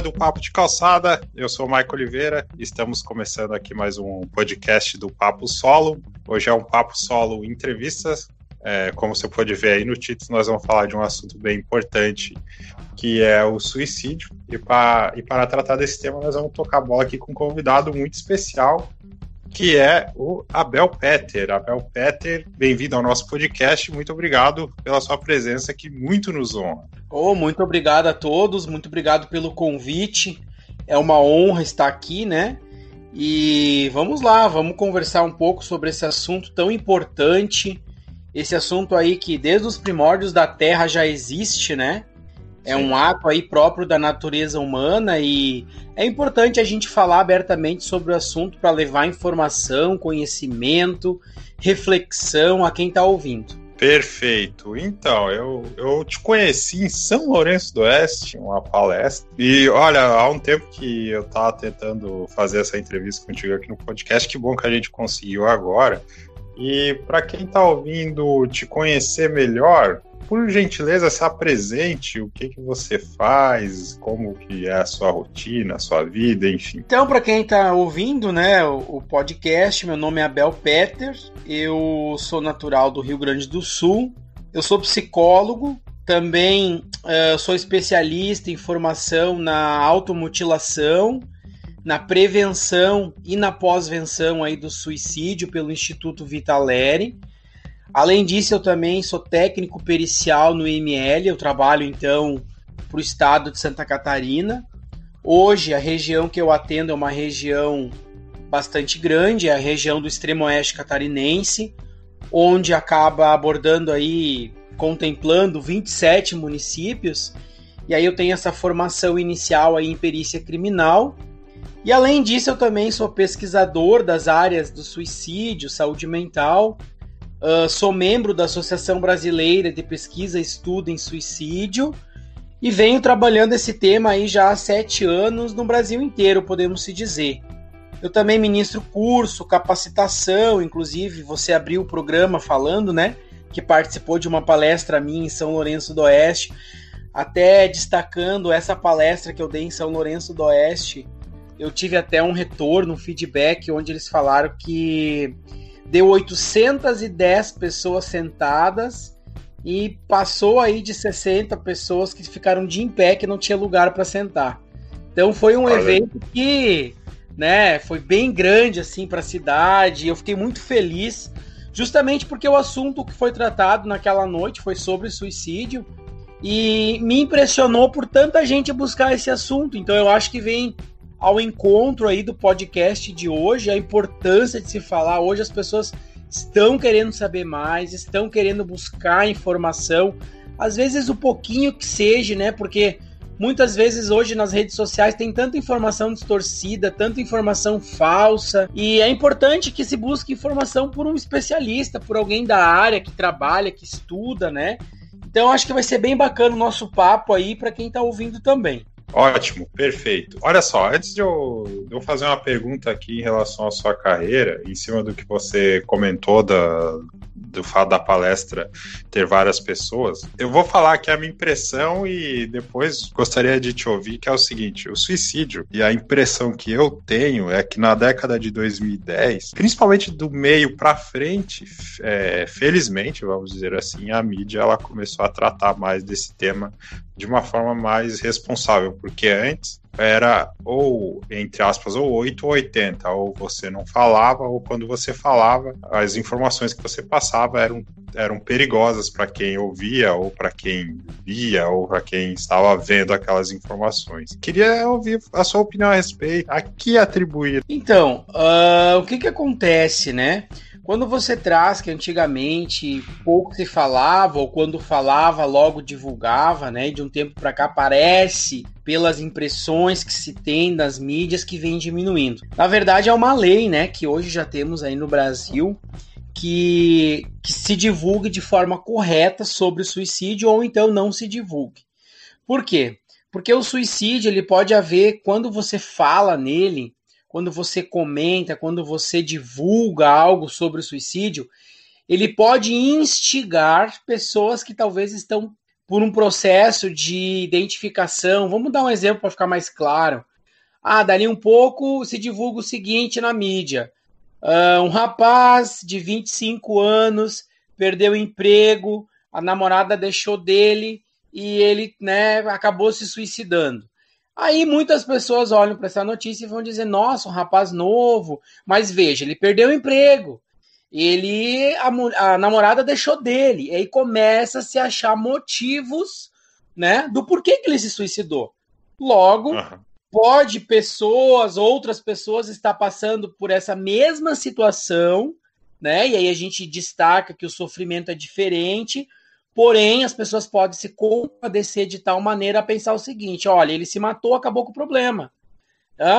do Papo de Calçada, eu sou o Maico Oliveira, estamos começando aqui mais um podcast do Papo Solo. Hoje é um Papo Solo entrevistas, como você pode ver aí no título, nós vamos falar de um assunto bem importante, que é o suicídio. E para tratar desse tema, nós vamos tocar a bola aqui com um convidado muito especial, que é o Abel Peter. Abel Peter, bem-vindo ao nosso podcast, muito obrigado pela sua presença, que muito nos honra. Muito obrigado a todos, muito obrigado pelo convite, é uma honra estar aqui, né? E vamos lá, vamos conversar um pouco sobre esse assunto tão importante, esse assunto aí que desde os primórdios da Terra já existe, né? É um ato aí próprio da natureza humana e é importante a gente falar abertamente sobre o assunto para levar informação, conhecimento, reflexão a quem está ouvindo. Perfeito. Então, eu te conheci em São Lourenço do Oeste, uma palestra, e olha, há um tempo que eu estava tentando fazer essa entrevista contigo aqui no podcast, que bom que a gente conseguiu agora. E para quem está ouvindo te conhecer melhor, por gentileza, se apresente, o que você faz, como que é a sua rotina, a sua vida, enfim. Então, para quem está ouvindo, né, o podcast, meu nome é Abel Peter, eu sou natural do Rio Grande do Sul, eu sou psicólogo, também sou especialista em formação na automutilação, na prevenção e na pós-venção aí do suicídio pelo Instituto Vitaleri. Além disso, eu também sou técnico pericial no IML, eu trabalho então para o estado de Santa Catarina. Hoje, a região que eu atendo é uma região bastante grande, é a região do extremo oeste catarinense, onde acaba abordando aí, contemplando 27 municípios, e aí eu tenho essa formação inicial aí em perícia criminal. E além disso, eu também sou pesquisador das áreas do suicídio, saúde mental. Sou membro da Associação Brasileira de Pesquisa e Estudo em Suicídio e venho trabalhando esse tema aí já há 7 anos no Brasil inteiro, podemos se dizer. Eu também ministro curso, capacitação, inclusive você abriu o programa falando, né, que participou de uma palestra minha em São Lourenço do Oeste, até destacando essa palestra que eu dei em São Lourenço do Oeste. Eu tive até um retorno, um feedback, onde eles falaram que deu 810 pessoas sentadas e passou aí de 60 pessoas que ficaram de em pé, que não tinha lugar para sentar. Então foi um evento que, né, foi bem grande assim para a cidade. Eu fiquei muito feliz, justamente porque o assunto que foi tratado naquela noite foi sobre suicídio e me impressionou por tanta gente buscar esse assunto. Então eu acho que vem ao encontro aí do podcast de hoje, a importância de se falar. Hoje as pessoas estão querendo saber mais, estão querendo buscar informação, às vezes o pouquinho que seja, né? Porque muitas vezes hoje nas redes sociais tem tanta informação distorcida, tanta informação falsa, e é importante que se busque informação por um especialista, por alguém da área que trabalha, que estuda, né? Então acho que vai ser bem bacana o nosso papo aí para quem está ouvindo também. Ótimo, perfeito. Olha só, antes de eu fazer uma pergunta aqui em relação à sua carreira, em cima do que você comentou do fato da palestra ter várias pessoas, eu vou falar aqui a minha impressão e depois gostaria de te ouvir, que é o seguinte: o suicídio, e a impressão que eu tenho é que na década de 2010, principalmente do meio para frente, felizmente, vamos dizer assim, a mídia ela começou a tratar mais desse tema de uma forma mais responsável, porque antes era ou, entre aspas, ou 8 ou 80, ou você não falava, ou quando você falava, as informações que você passava eram perigosas para quem ouvia, ou para quem via, ou para quem estava vendo aquelas informações. Queria ouvir a sua opinião a respeito, a que atribuir. Então, o que acontece, né? Quando você traz que antigamente pouco se falava, ou quando falava logo divulgava, né? De um tempo para cá parece, pelas impressões que se tem das mídias, que vem diminuindo. Na verdade é uma lei, né? Que hoje já temos aí no Brasil, que se divulgue de forma correta sobre o suicídio, ou então não se divulgue. Por quê? Porque o suicídio ele pode haver quando você fala nele, quando você comenta, quando você divulga algo sobre o suicídio, ele pode instigar pessoas que talvez estão por um processo de identificação. Vamos dar um exemplo para ficar mais claro. Dali um pouco se divulga o seguinte na mídia. Um rapaz de 25 anos perdeu o emprego, a namorada deixou dele e ele, né, acabou se suicidando. Aí muitas pessoas olham para essa notícia e vão dizer, nossa, um rapaz novo, mas veja, ele perdeu o emprego, a namorada deixou dele, e aí começa a se achar motivos, né, do porquê que ele se suicidou. Logo, pode outras pessoas estar passando por essa mesma situação, né, e aí a gente destaca que o sofrimento é diferente, porém, as pessoas podem se compadecer de tal maneira a pensar o seguinte, olha, ele se matou, acabou com o problema.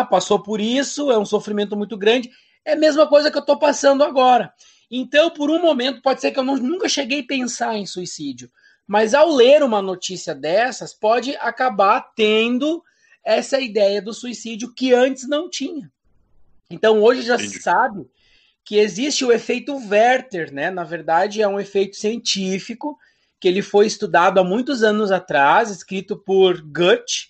Passou por isso, é um sofrimento muito grande, é a mesma coisa que eu estou passando agora. Então, por um momento, pode ser que eu nunca cheguei a pensar em suicídio, mas ao ler uma notícia dessas, pode acabar tendo essa ideia do suicídio que antes não tinha. Então, hoje já se sabe que existe o efeito Werther, né? Na verdade, é um efeito científico que ele foi estudado há muitos anos atrás, escrito por Goethe,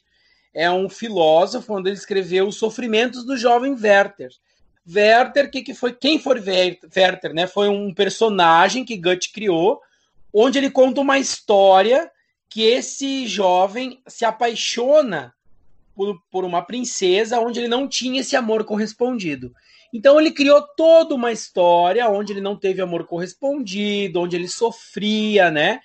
é um filósofo, onde ele escreveu Os Sofrimentos do Jovem Werther. Werther, quem foi Werther, né? Foi um personagem que Goethe criou, onde ele conta uma história que esse jovem se apaixona por uma princesa, onde ele não tinha esse amor correspondido. Então ele criou toda uma história onde ele não teve amor correspondido, onde ele sofria, né?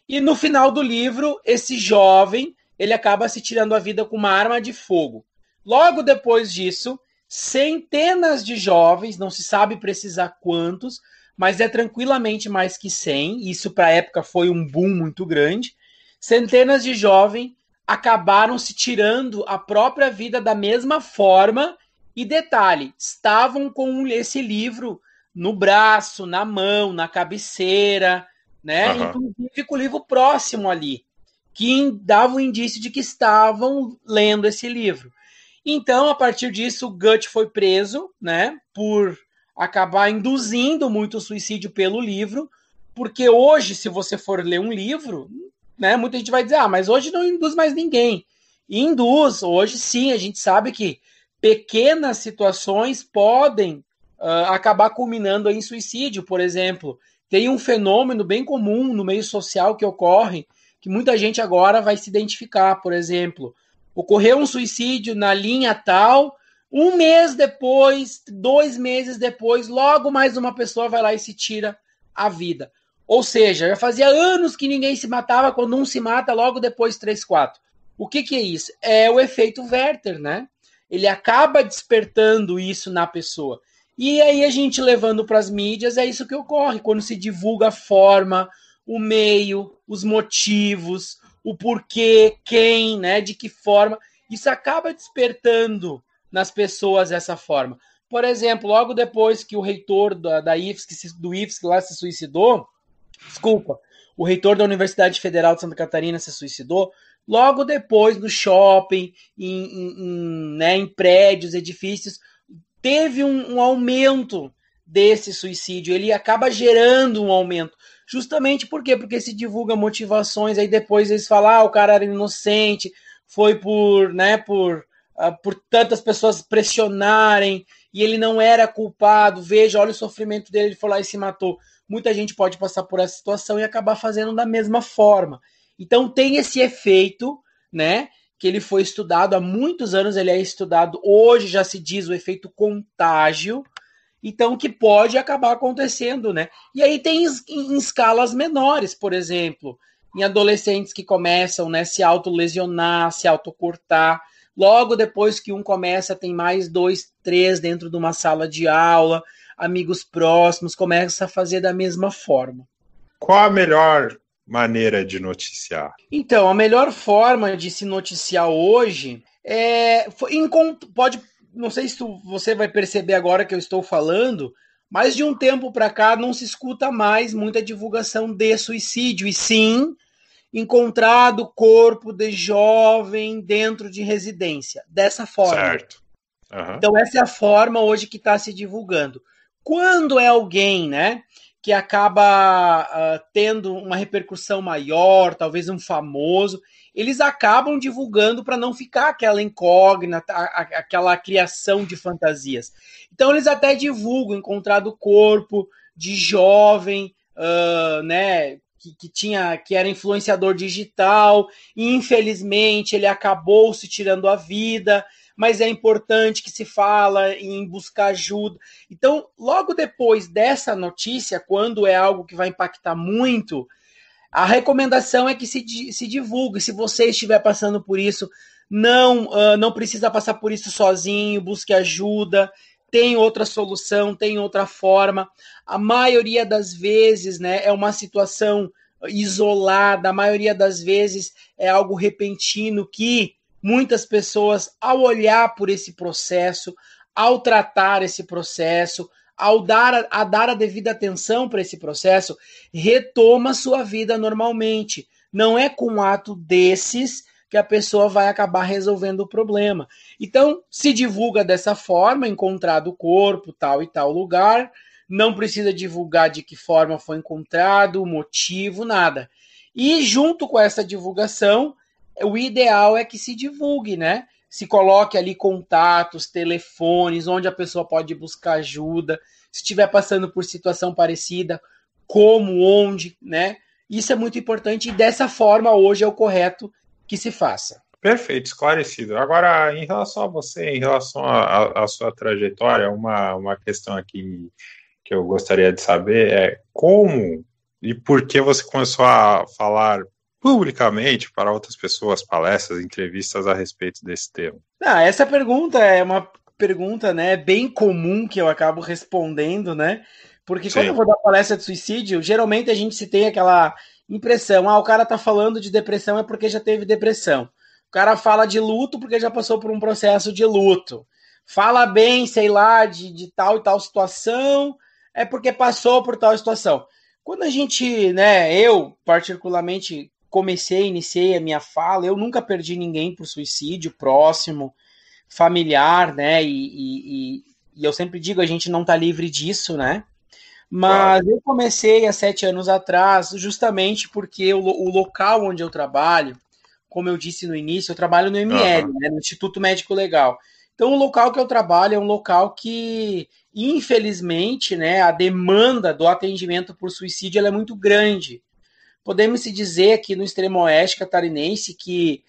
E no final do livro, esse jovem, ele acaba se tirando a vida com uma arma de fogo. Logo depois disso, centenas de jovens, não se sabe precisar quantos, mas é tranquilamente mais que 100, isso para a época foi um boom muito grande, centenas de jovens acabaram se tirando a própria vida da mesma forma, e detalhe, estavam com esse livro no braço, na mão, na cabeceira, né? Inclusive com o livro próximo ali, que dava o indício de que estavam lendo esse livro. Então, a partir disso, Goethe foi preso, né? Por acabar induzindo muito o suicídio pelo livro, porque hoje, se você for ler um livro, né? Muita gente vai dizer, mas hoje não induz mais ninguém. E induz, hoje sim, a gente sabe que pequenas situações podem acabar culminando em suicídio, por exemplo. Tem um fenômeno bem comum no meio social que ocorre, que muita gente agora vai se identificar, por exemplo. Ocorreu um suicídio na linha tal, 1 mês depois, 2 meses depois, logo mais uma pessoa vai lá e se tira a vida. Ou seja, já fazia anos que ninguém se matava, quando um se mata, logo depois 3, 4. O que é isso? É o efeito Werther, né? Ele acaba despertando isso na pessoa. E aí a gente levando para as mídias, é isso que ocorre, quando se divulga a forma, o meio, os motivos, o porquê, quem, né, de que forma. Isso acaba despertando nas pessoas essa forma. Por exemplo, logo depois que o reitor do IFSC lá se suicidou, o reitor da Universidade Federal de Santa Catarina se suicidou, logo depois no shopping, em prédios, edifícios, teve um aumento desse suicídio, ele acaba gerando um aumento. Justamente por quê? Porque se divulga motivações, aí depois eles falam, o cara era inocente, foi por tantas pessoas pressionarem, e ele não era culpado, veja, olha o sofrimento dele, ele foi lá e se matou. Muita gente pode passar por essa situação e acabar fazendo da mesma forma. Então tem esse efeito, né, que ele foi estudado há muitos anos, ele é estudado, hoje já se diz o efeito contágio, então que pode acabar acontecendo, né? E aí tem em escalas menores, por exemplo, em adolescentes que começam, né, se autolesionar, se autocortar, logo depois que um começa, tem mais 2, 3 dentro de uma sala de aula, amigos próximos, começa a fazer da mesma forma. Qual a melhor maneira de noticiar? Então, a melhor forma de se noticiar hoje não sei se você vai perceber agora que eu estou falando, mas de um tempo para cá não se escuta mais muita divulgação de suicídio, e sim encontrado corpo de jovem dentro de residência, dessa forma. Certo. Uhum. Então essa é a forma hoje que está se divulgando. Quando é alguém, né, que acaba tendo uma repercussão maior, talvez um famoso, eles acabam divulgando para não ficar aquela incógnita, aquela criação de fantasias. Então eles até divulgam encontrado corpo de jovem, né, que era influenciador digital, e infelizmente ele acabou se tirando a vida, mas é importante que se fala em buscar ajuda. Então, logo depois dessa notícia, quando é algo que vai impactar muito, a recomendação é que se divulgue. Se você estiver passando por isso, não precisa passar por isso sozinho, busque ajuda, tem outra solução, tem outra forma. A maioria das vezes, né, é uma situação isolada, a maioria das vezes é algo repentino que muitas pessoas, ao olhar por esse processo, ao tratar esse processo, ao dar a devida atenção para esse processo, retoma sua vida normalmente. Não é com um ato desses que a pessoa vai acabar resolvendo o problema. Então, se divulga dessa forma, encontrado o corpo, tal e tal lugar, não precisa divulgar de que forma foi encontrado, o motivo, nada. E junto com essa divulgação, o ideal é que se divulgue, né? Se coloque ali contatos, telefones, onde a pessoa pode buscar ajuda, se estiver passando por situação parecida, como, onde, né? Isso é muito importante e dessa forma hoje é o correto que se faça. Perfeito, esclarecido. Agora, em relação a você, em relação à sua trajetória, uma questão aqui que eu gostaria de saber é como e por que você começou a falar publicamente para outras pessoas, palestras, entrevistas a respeito desse tema? Essa pergunta é uma pergunta, né, bem comum que eu acabo respondendo, né? Porque quando eu vou dar palestra de suicídio, geralmente a gente se tem aquela impressão, o cara tá falando de depressão é porque já teve depressão. O cara fala de luto porque já passou por um processo de luto. Fala bem, sei lá, de tal e tal situação, é porque passou por tal situação. Quando a gente, né, eu particularmente iniciei a minha fala, eu nunca perdi ninguém por suicídio próximo, familiar, né, e eu sempre digo, a gente não tá livre disso, né, mas claro. Eu comecei há 7 anos atrás, justamente porque o local onde eu trabalho, como eu disse no início, eu trabalho no ML, né, no Instituto Médico Legal. Então, o local que eu trabalho é um local que, infelizmente, né, a demanda do atendimento por suicídio ela é muito grande. Podemos se dizer aqui no extremo oeste catarinense que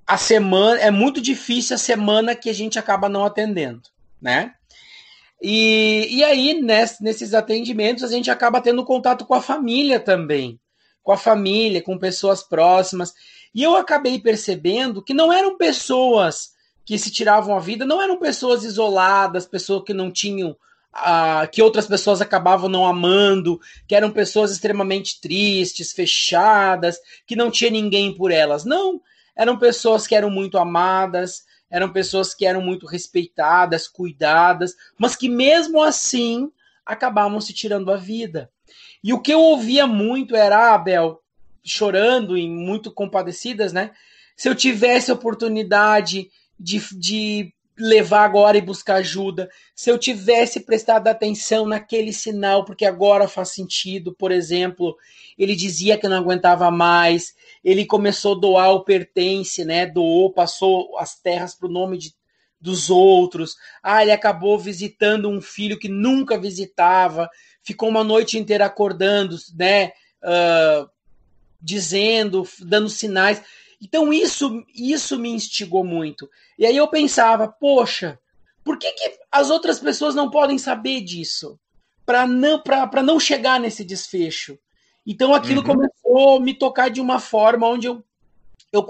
a semana é muito difícil a semana que a gente acaba não atendendo, né? E aí, nesses atendimentos, a gente acaba tendo contato com a família também, com a família, com pessoas próximas. E eu acabei percebendo que não eram pessoas que se tiravam a vida, não eram pessoas isoladas, pessoas que não tinham, que outras pessoas acabavam não amando, que eram pessoas extremamente tristes, fechadas, que não tinha ninguém por elas. Não, eram pessoas que eram muito amadas, eram pessoas que eram muito respeitadas, cuidadas, mas que mesmo assim acabavam se tirando a vida. E o que eu ouvia muito era, Abel, chorando e muito compadecidas, né? Se eu tivesse a oportunidade de levar agora e buscar ajuda, se eu tivesse prestado atenção naquele sinal, porque agora faz sentido, por exemplo, ele dizia que não aguentava mais, ele começou a doar o pertence, né? Doou, passou as terras para o nome dos outros. Ele acabou visitando um filho que nunca visitava, ficou uma noite inteira acordando, né? Dizendo, dando sinais. Então isso me instigou muito. E aí eu pensava, poxa, por que as outras pessoas não podem saber disso? Para não chegar nesse desfecho. Então aquilo começou a me tocar de uma forma onde eu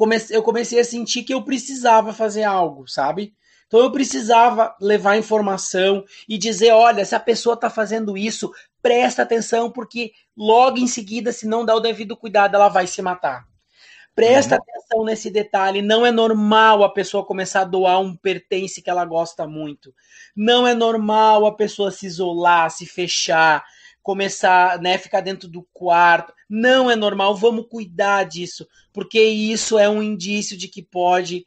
comecei a sentir que eu precisava fazer algo, sabe? Então eu precisava levar informação e dizer, olha, se a pessoa está fazendo isso, presta atenção, porque logo em seguida, se não dá o devido cuidado, ela vai se matar. Presta atenção nesse detalhe, não é normal a pessoa começar a doar um pertence que ela gosta muito. Não é normal a pessoa se isolar, se fechar, começar, né, ficar dentro do quarto. Não é normal, vamos cuidar disso, porque isso é um indício de que pode,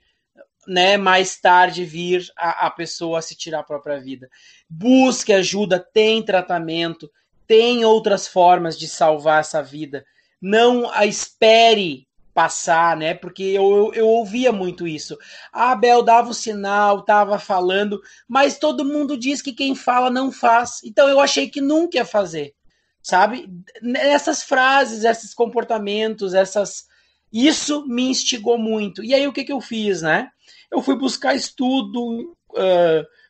né, mais tarde vir a pessoa a se tirar a própria vida. Busque ajuda, tem tratamento, tem outras formas de salvar essa vida. Não a espere passar, né? Porque eu ouvia muito isso. A Abel dava o sinal, tava falando, mas todo mundo diz que quem fala não faz. Então eu achei que nunca ia fazer, sabe? Essas frases, esses comportamentos, isso me instigou muito. E aí o que eu fiz, né? Eu fui buscar estudo,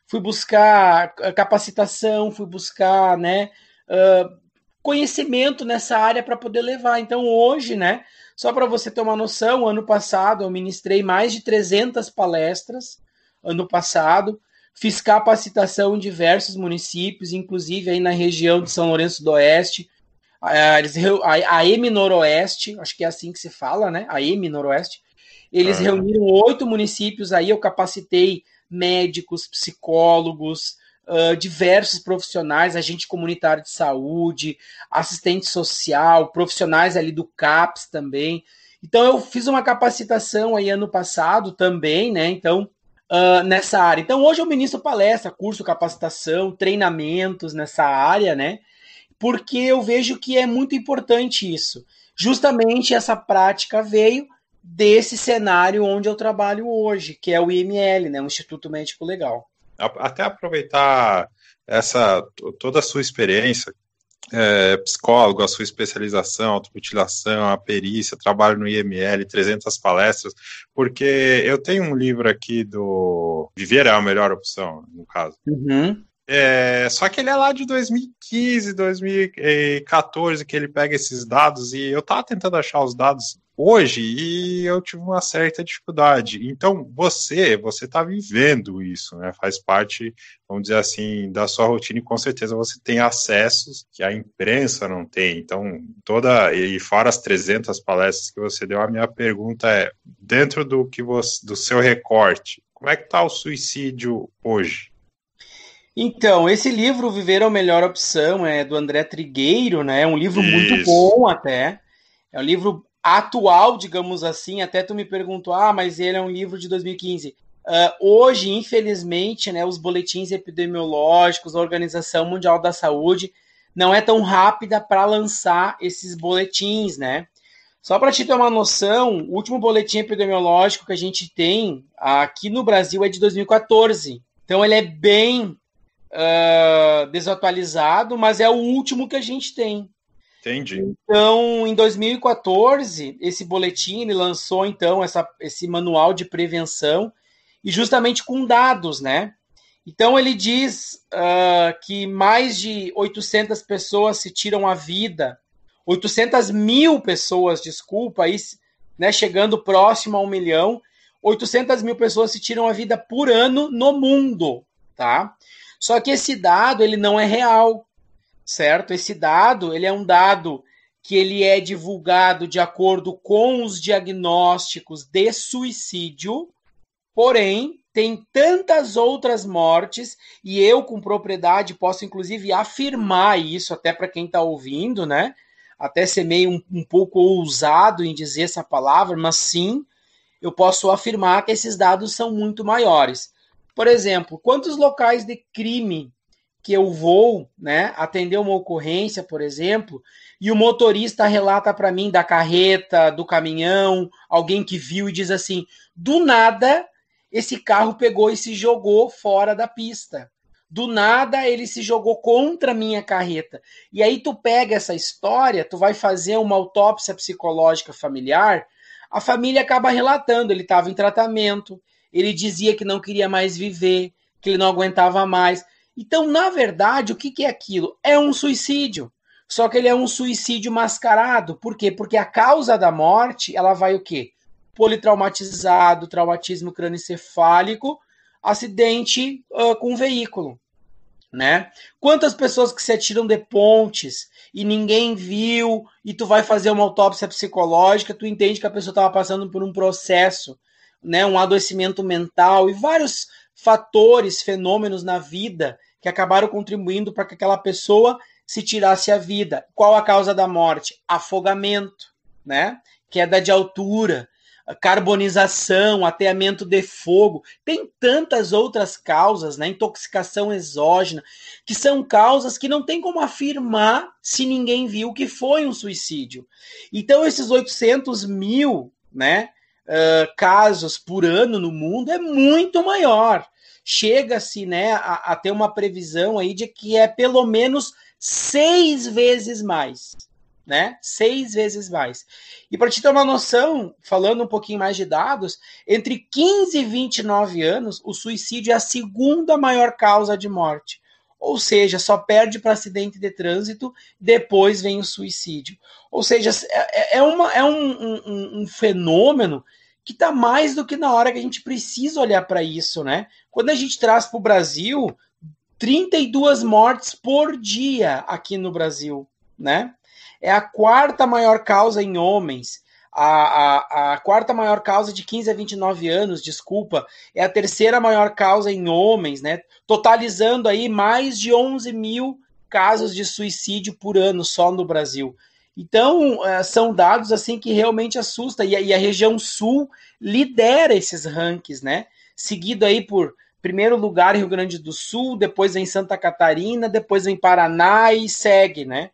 fui buscar capacitação, fui buscar, né, conhecimento nessa área para poder levar. Então hoje, né, só para você ter uma noção, ano passado eu ministrei mais de 300 palestras, ano passado, fiz capacitação em diversos municípios, inclusive aí na região de São Lourenço do Oeste, a EME Noroeste, acho que é assim que se fala, né, a EME Noroeste, eles reuniram 8 municípios aí, eu capacitei médicos, psicólogos, diversos profissionais, agente comunitário de saúde, assistente social, profissionais ali do CAPS também. Então eu fiz uma capacitação aí ano passado também, né? Então, nessa área. Então hoje eu ministro palestra, curso, capacitação, treinamentos nessa área, né? Porque eu vejo que é muito importante isso. Justamente essa prática veio desse cenário onde eu trabalho hoje, que é o IML, né, o Instituto Médico Legal. Até aproveitar toda a sua experiência, psicólogo, a sua especialização, automutilação, a perícia, trabalho no IML, 300 palestras, porque eu tenho um livro aqui do Viver é a Melhor Opção, no caso. Uhum. Só que ele é lá de 2015, 2014, que ele pega esses dados, e eu tava tentando achar os dados hoje e eu tive uma certa dificuldade. Então, você tá vivendo isso, né? Faz parte, vamos dizer assim, da sua rotina, e com certeza você tem acessos que a imprensa não tem. Então, e fora as 300 palestras que você deu, a minha pergunta é, dentro do seu recorte, como é que tá o suicídio hoje? Então, esse livro, Viver é a Melhor Opção, é do André Trigueiro, né? É um livro muito Isso. bom até. É um livro atual, digamos assim. Até tu me perguntou, mas ele é um livro de 2015. Hoje, infelizmente, né, os boletins epidemiológicos, a Organização Mundial da Saúde, não é tão rápida para lançar esses boletins, né? Só para te ter uma noção, o último boletim epidemiológico que a gente tem aqui no Brasil é de 2014. Então, ele é bem desatualizado, mas é o último que a gente tem. Entendi. Então, em 2014, esse boletim ele lançou então esse manual de prevenção e justamente com dados, né? Então ele diz que mais de 800 pessoas se tiram a vida, 800 mil pessoas, desculpa, aí, né, chegando próximo a 1 milhão, 800 mil pessoas se tiram a vida por ano no mundo, tá? Só que esse dado, ele não é real, certo? Esse dado, ele é um dado que ele é divulgado de acordo com os diagnósticos de suicídio, porém, tem tantas outras mortes, e eu, com propriedade, posso, inclusive, afirmar isso, até para quem está ouvindo, né? Até ser meio um pouco ousado em dizer essa palavra, mas sim, eu posso afirmar que esses dados são muito maiores. Por exemplo, quantos locais de crime que eu vou, né, atender uma ocorrência, por exemplo, e o motorista relata para mim da carreta, do caminhão, alguém que viu e diz assim, do nada, esse carro pegou e se jogou fora da pista. Do nada, ele se jogou contra a minha carreta. E aí tu pega essa história, tu vai fazer uma autópsia psicológica familiar, a família acaba relatando, ele estava em tratamento, ele dizia que não queria mais viver, que ele não aguentava mais. Então, na verdade, o que é aquilo? É um suicídio. Só que ele é um suicídio mascarado. Por quê? Porque a causa da morte, ela vai o quê? Politraumatizado, traumatismo crânioencefálico, acidente com veículo, né? Quantas pessoas que se atiram de pontes e ninguém viu, e tu vai fazer uma autópsia psicológica, tu entende que a pessoa estava passando por um processo, né, um adoecimento mental e vários fatores, fenômenos na vida que acabaram contribuindo para que aquela pessoa se tirasse a vida. Qual a causa da morte? Afogamento, né? Queda de altura, carbonização, ateamento de fogo, tem tantas outras causas, né, intoxicação exógena, que são causas que não tem como afirmar se ninguém viu que foi um suicídio. Então esses 800 mil, né, casos por ano no mundo é muito maior. Chega-se, né, a ter uma previsão aí de que é pelo menos 6 vezes mais. Né? 6 vezes mais. E para te ter uma noção, falando um pouquinho mais de dados, entre 15 e 29 anos, o suicídio é a segunda maior causa de morte. Ou seja, só perde para acidente de trânsito, depois vem o suicídio. Ou seja, é um fenômeno que está mais do que na hora que a gente precisa olhar para isso, né? Quando a gente traz para o Brasil, 32 mortes por dia aqui no Brasil, né? É a quarta maior causa em homens, a quarta maior causa de 15 a 29 anos, desculpa, é a terceira maior causa em homens, né? Totalizando aí mais de 11 mil casos de suicídio por ano só no Brasil. Então, são dados assim que realmente assustam, e a região sul lidera esses rankings, né? Seguido aí por primeiro lugar em Rio Grande do Sul, depois em Santa Catarina, depois em Paraná e segue, né?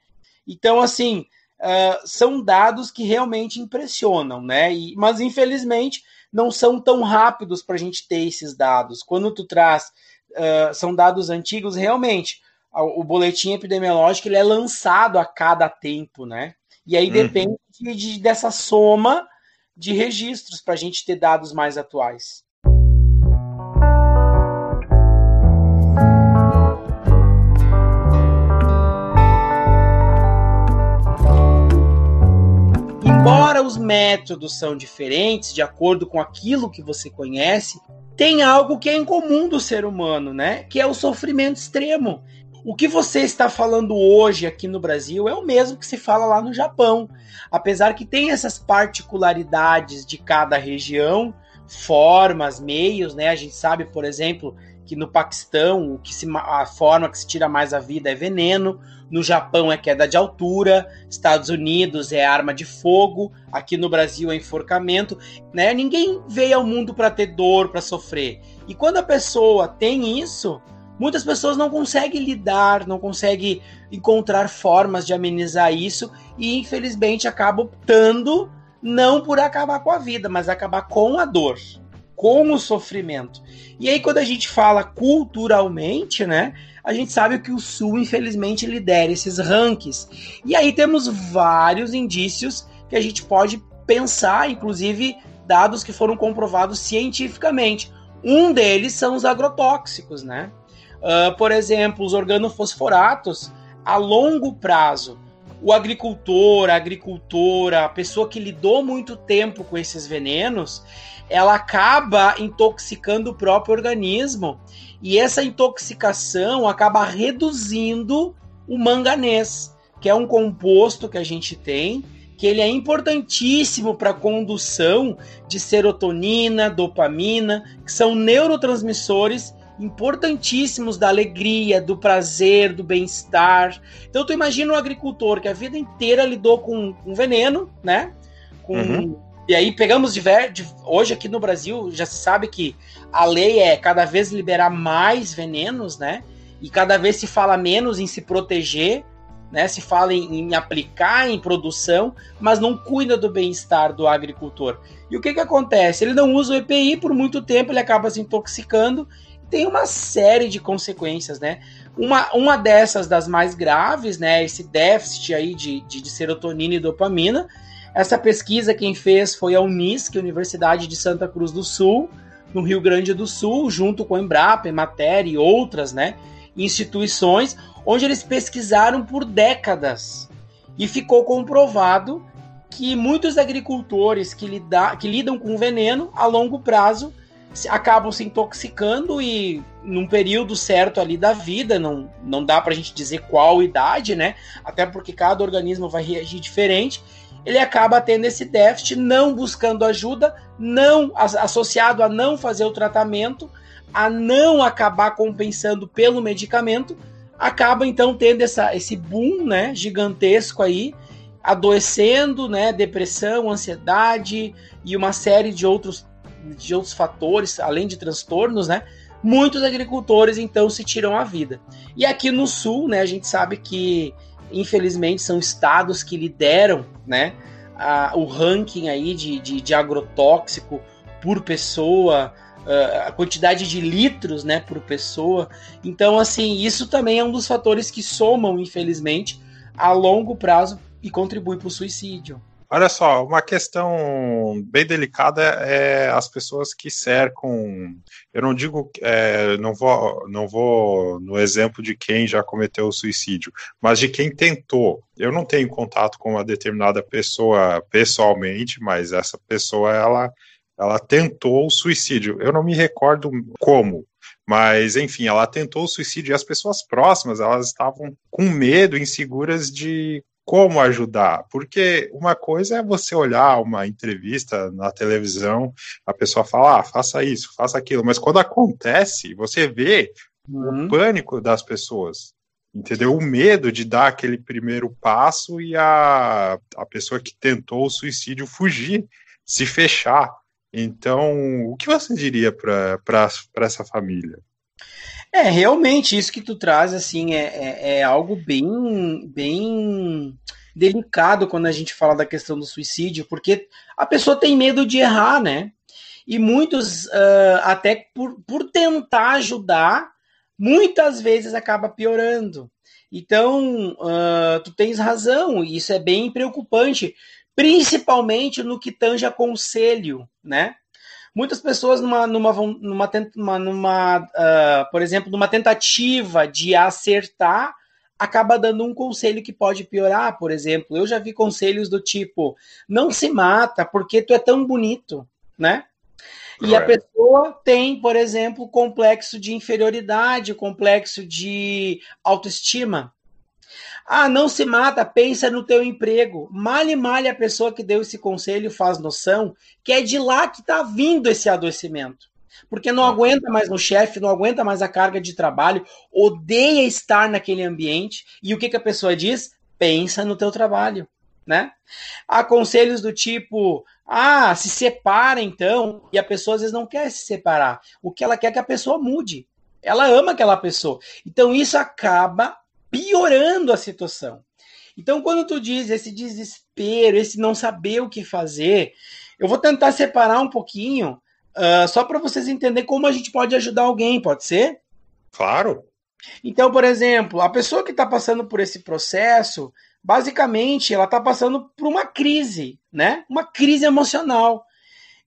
Então, assim, são dados que realmente impressionam, né? Mas, infelizmente, não são tão rápidos para a gente ter esses dados. Quando tu traz, são dados antigos, realmente, o boletim epidemiológico ele é lançado a cada tempo, né? E aí depende dessa soma de registros para a gente ter dados mais atuais. Embora os métodos são diferentes, de acordo com aquilo que você conhece, tem algo que é incomum do ser humano, né? Que é o sofrimento extremo. O que você está falando hoje aqui no Brasil é o mesmo que se fala lá no Japão. Apesar que tem essas particularidades de cada região, formas, meios, né? A gente sabe, por exemplo, que no Paquistão a forma que se tira mais a vida é veneno, no Japão é queda de altura, Estados Unidos é arma de fogo, aqui no Brasil é enforcamento, né? Ninguém veio ao mundo para ter dor, para sofrer. E quando a pessoa tem isso, muitas pessoas não conseguem lidar, não conseguem encontrar formas de amenizar isso e infelizmente acabam optando não por acabar com a vida, mas acabar com a dor, com o sofrimento. E aí quando a gente fala culturalmente, né, a gente sabe que o Sul, infelizmente, lidera esses rankings. E aí temos vários indícios que a gente pode pensar, inclusive dados que foram comprovados cientificamente. Um deles são os agrotóxicos, né? Por exemplo, os organofosforatos, a longo prazo, o agricultor, a agricultora, a pessoa que lidou muito tempo com esses venenos, ela acaba intoxicando o próprio organismo e essa intoxicação acaba reduzindo o manganês, que é um composto que a gente tem, que ele é importantíssimo para a condução de serotonina, dopamina, que são neurotransmissores importantíssimos da alegria, do prazer, do bem-estar. Então tu imagina um agricultor que a vida inteira lidou com veneno, né? E aí pegamos hoje aqui no Brasil já se sabe que a lei é cada vez liberar mais venenos, né? E cada vez se fala menos em se proteger, né? Se fala em aplicar em produção, mas não cuida do bem-estar do agricultor. E o que acontece? Ele não usa o EPI por muito tempo, ele acaba se intoxicando. Tem uma série de consequências, né? Uma dessas, das mais graves, né? Esse déficit aí de serotonina e dopamina. Essa pesquisa quem fez foi a Unisc, Universidade de Santa Cruz do Sul, no Rio Grande do Sul, junto com a Embrapa, Emater e outras, né, instituições, onde eles pesquisaram por décadas. E ficou comprovado que muitos agricultores que lidam com veneno, a longo prazo, acabam se intoxicando e num período certo ali da vida, não dá pra gente dizer qual idade, né, até porque cada organismo vai reagir diferente, ele acaba tendo esse déficit, não buscando ajuda, não associado a não fazer o tratamento, a não acabar compensando pelo medicamento, acaba então tendo esse boom, né, gigantesco aí, adoecendo, né, depressão, ansiedade e uma série de outros fatores, além de transtornos, né, muitos agricultores, então, se tiram a vida. E aqui no Sul, né, a gente sabe que, infelizmente, são estados que lideram, né, o ranking aí de agrotóxico por pessoa, a quantidade de litros, né, por pessoa. Então, assim, isso também é um dos fatores que somam, infelizmente, a longo prazo e contribui para o suicídio. Olha só, uma questão bem delicada é as pessoas que cercam. Eu não digo, não vou no exemplo de quem já cometeu o suicídio, mas de quem tentou. Eu não tenho contato com uma determinada pessoa pessoalmente, mas essa pessoa ela tentou o suicídio. Eu não me recordo como. Mas, enfim, ela tentou o suicídio e as pessoas próximas, elas estavam com medo, inseguras de como ajudar, porque uma coisa é você olhar uma entrevista na televisão, a pessoa fala, faça isso, faça aquilo, mas quando acontece, você vê o pânico das pessoas, entendeu? O medo de dar aquele primeiro passo e a pessoa que tentou o suicídio fugir, se fechar. Então, o que você diria para essa família? Realmente, isso que tu traz, assim, é algo bem delicado quando a gente fala da questão do suicídio, porque a pessoa tem medo de errar, né? E muitos, até por tentar ajudar, muitas vezes acaba piorando. Então, tu tens razão, e isso é bem preocupante, principalmente no que tange a conselho, né? Muitas pessoas por exemplo, numa tentativa de acertar, acaba dando um conselho que pode piorar. Por exemplo, eu já vi conselhos do tipo, não se mata porque tu é tão bonito, né? E a pessoa tem, por exemplo, complexo de inferioridade, complexo de autoestima. Não se mata, pensa no teu emprego. Male a pessoa que deu esse conselho faz noção que é de lá que está vindo esse adoecimento. Porque não aguenta mais no chefe, não aguenta mais a carga de trabalho, odeia estar naquele ambiente. E o que a pessoa diz? Pensa no teu trabalho, né? Há conselhos do tipo, se separa então, e a pessoa às vezes não quer se separar. O que ela quer é que a pessoa mude. Ela ama aquela pessoa. Então isso acaba piorando a situação. Então, quando tu diz esse desespero, esse não saber o que fazer, eu vou tentar separar um pouquinho, só para vocês entenderem como a gente pode ajudar alguém, pode ser? Claro. Então, por exemplo, a pessoa que está passando por esse processo, basicamente, ela está passando por uma crise, né? Uma crise emocional.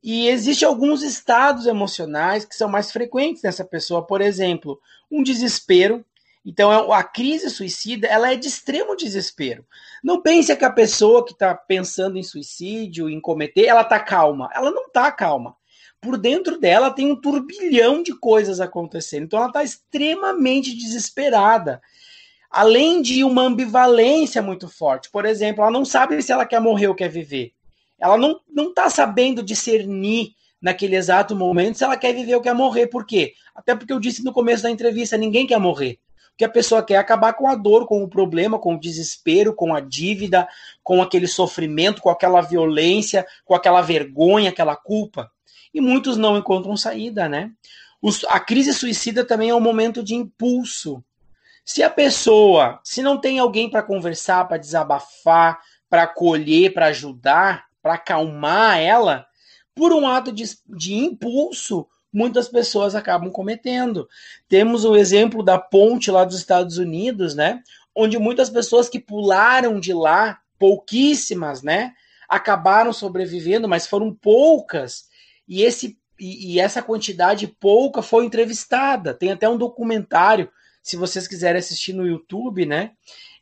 E existem alguns estados emocionais que são mais frequentes nessa pessoa. Por exemplo, um desespero. Então, a crise suicida, ela é de extremo desespero. Não pense que a pessoa que está pensando em suicídio, em cometer, ela está calma. Ela não está calma. Por dentro dela tem um turbilhão de coisas acontecendo. Então, ela está extremamente desesperada. Além de uma ambivalência muito forte. Por exemplo, ela não sabe se ela quer morrer ou quer viver. Ela não está sabendo discernir naquele exato momento se ela quer viver ou quer morrer. Por quê? Até porque eu disse no começo da entrevista, ninguém quer morrer. O que a pessoa quer é acabar com a dor, com o problema, com o desespero, com a dívida, com aquele sofrimento, com aquela violência, com aquela vergonha, aquela culpa. E muitos não encontram saída, né? A crise suicida também é um momento de impulso. Se a pessoa, se não tem alguém para conversar, para desabafar, para acolher, para ajudar, para acalmar ela, por um ato de impulso, muitas pessoas acabam cometendo. Temos o exemplo da ponte lá dos Estados Unidos, né? Onde muitas pessoas que pularam de lá, pouquíssimas, né? Acabaram sobrevivendo, mas foram poucas. E essa quantidade pouca foi entrevistada. Tem até um documentário, se vocês quiserem assistir no YouTube, né?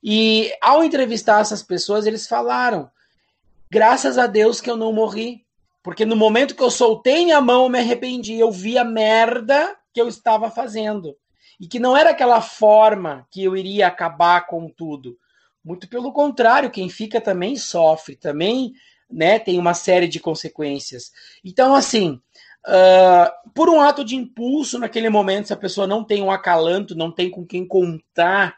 E ao entrevistar essas pessoas, eles falaram: graças a Deus que eu não morri. Porque no momento que eu soltei minha mão, eu me arrependi. Eu vi a merda que eu estava fazendo. E que não era aquela forma que eu iria acabar com tudo. Muito pelo contrário, quem fica também sofre, também, né, tem uma série de consequências. Então, assim, por um ato de impulso naquele momento, se a pessoa não tem um acalanto, não tem com quem contar,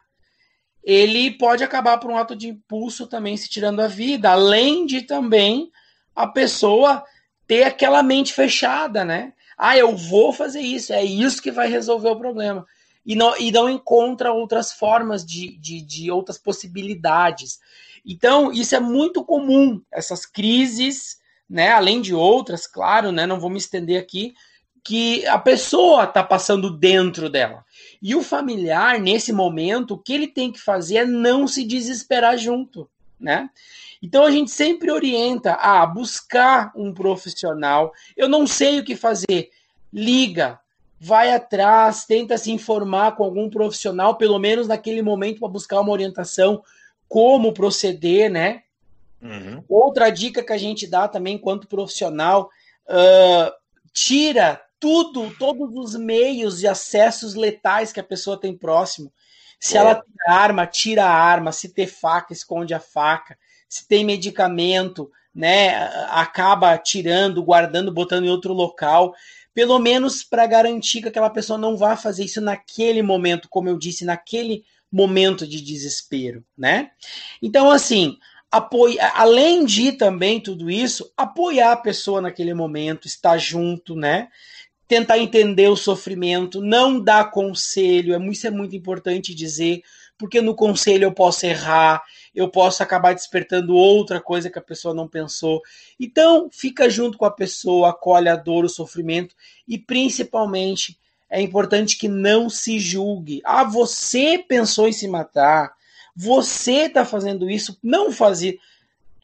ele pode acabar por um ato de impulso também se tirando a vida, além de também a pessoa ter aquela mente fechada, né? Ah, eu vou fazer isso, é isso que vai resolver o problema. E não encontra outras formas de outras possibilidades. Então, isso é muito comum, essas crises, né? Além de outras, claro, né? Não vou me estender aqui, que a pessoa está passando dentro dela. E o familiar, nesse momento, o que ele tem que fazer é não se desesperar junto, né? Então a gente sempre orienta a buscar um profissional. Eu não sei o que fazer. Liga, vai atrás, tenta se informar com algum profissional, pelo menos naquele momento, para buscar uma orientação, como proceder, né? Uhum. Outra dica que a gente dá também, enquanto profissional, tira todos os meios de acessos letais que a pessoa tem próximo. Se ela tem arma, tira a arma. Se tem faca, esconde a faca. Se tem medicamento, né, acaba tirando, guardando, botando em outro local. Pelo menos para garantir que aquela pessoa não vá fazer isso naquele momento, como eu disse, naquele momento de desespero, né? Então, assim, além de também tudo isso, apoiar a pessoa naquele momento, estar junto, né? Tentar entender o sofrimento, não dar conselho, isso é muito importante dizer, porque no conselho eu posso errar, eu posso acabar despertando outra coisa que a pessoa não pensou. Então, fica junto com a pessoa, acolhe a dor, o sofrimento, e principalmente é importante que não se julgue. Ah, você pensou em se matar, você está fazendo isso, não fazer.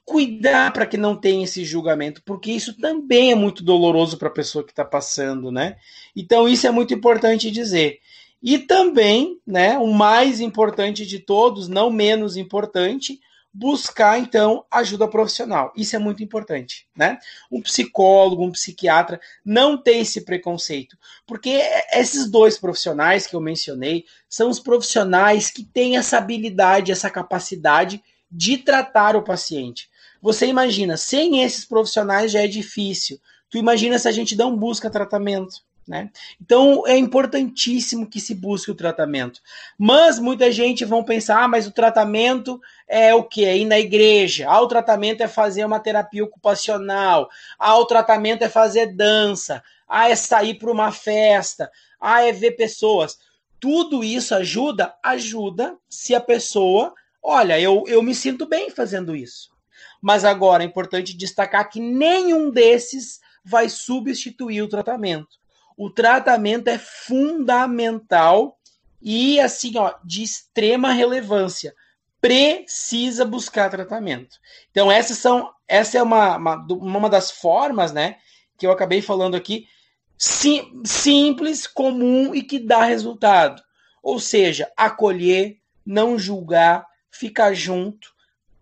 Cuidar para que não tenha esse julgamento, porque isso também é muito doloroso para a pessoa que está passando, né? Então isso é muito importante dizer. E também, né, o mais importante de todos, não menos importante, buscar então ajuda profissional. Isso é muito importante, né? Um psicólogo, um psiquiatra, não ter esse preconceito, porque esses dois profissionais que eu mencionei são os profissionais que têm essa habilidade, essa capacidade de tratar o paciente. Você imagina, sem esses profissionais já é difícil. Tu imagina se a gente não busca tratamento, né? Então é importantíssimo que se busque o tratamento. Mas muita gente vão pensar, mas o tratamento é o quê? É ir na igreja. O tratamento é fazer uma terapia ocupacional. O tratamento é fazer dança. É sair para uma festa. É ver pessoas. Tudo isso ajuda? Ajuda se a pessoa, olha, eu me sinto bem fazendo isso. Mas agora é importante destacar que nenhum desses vai substituir o tratamento. O tratamento é fundamental e, assim, de extrema relevância. Precisa buscar tratamento. Então, essa é uma das formas, né, que eu acabei falando aqui, simples, comum e que dá resultado. Ou seja, acolher, não julgar, ficar junto,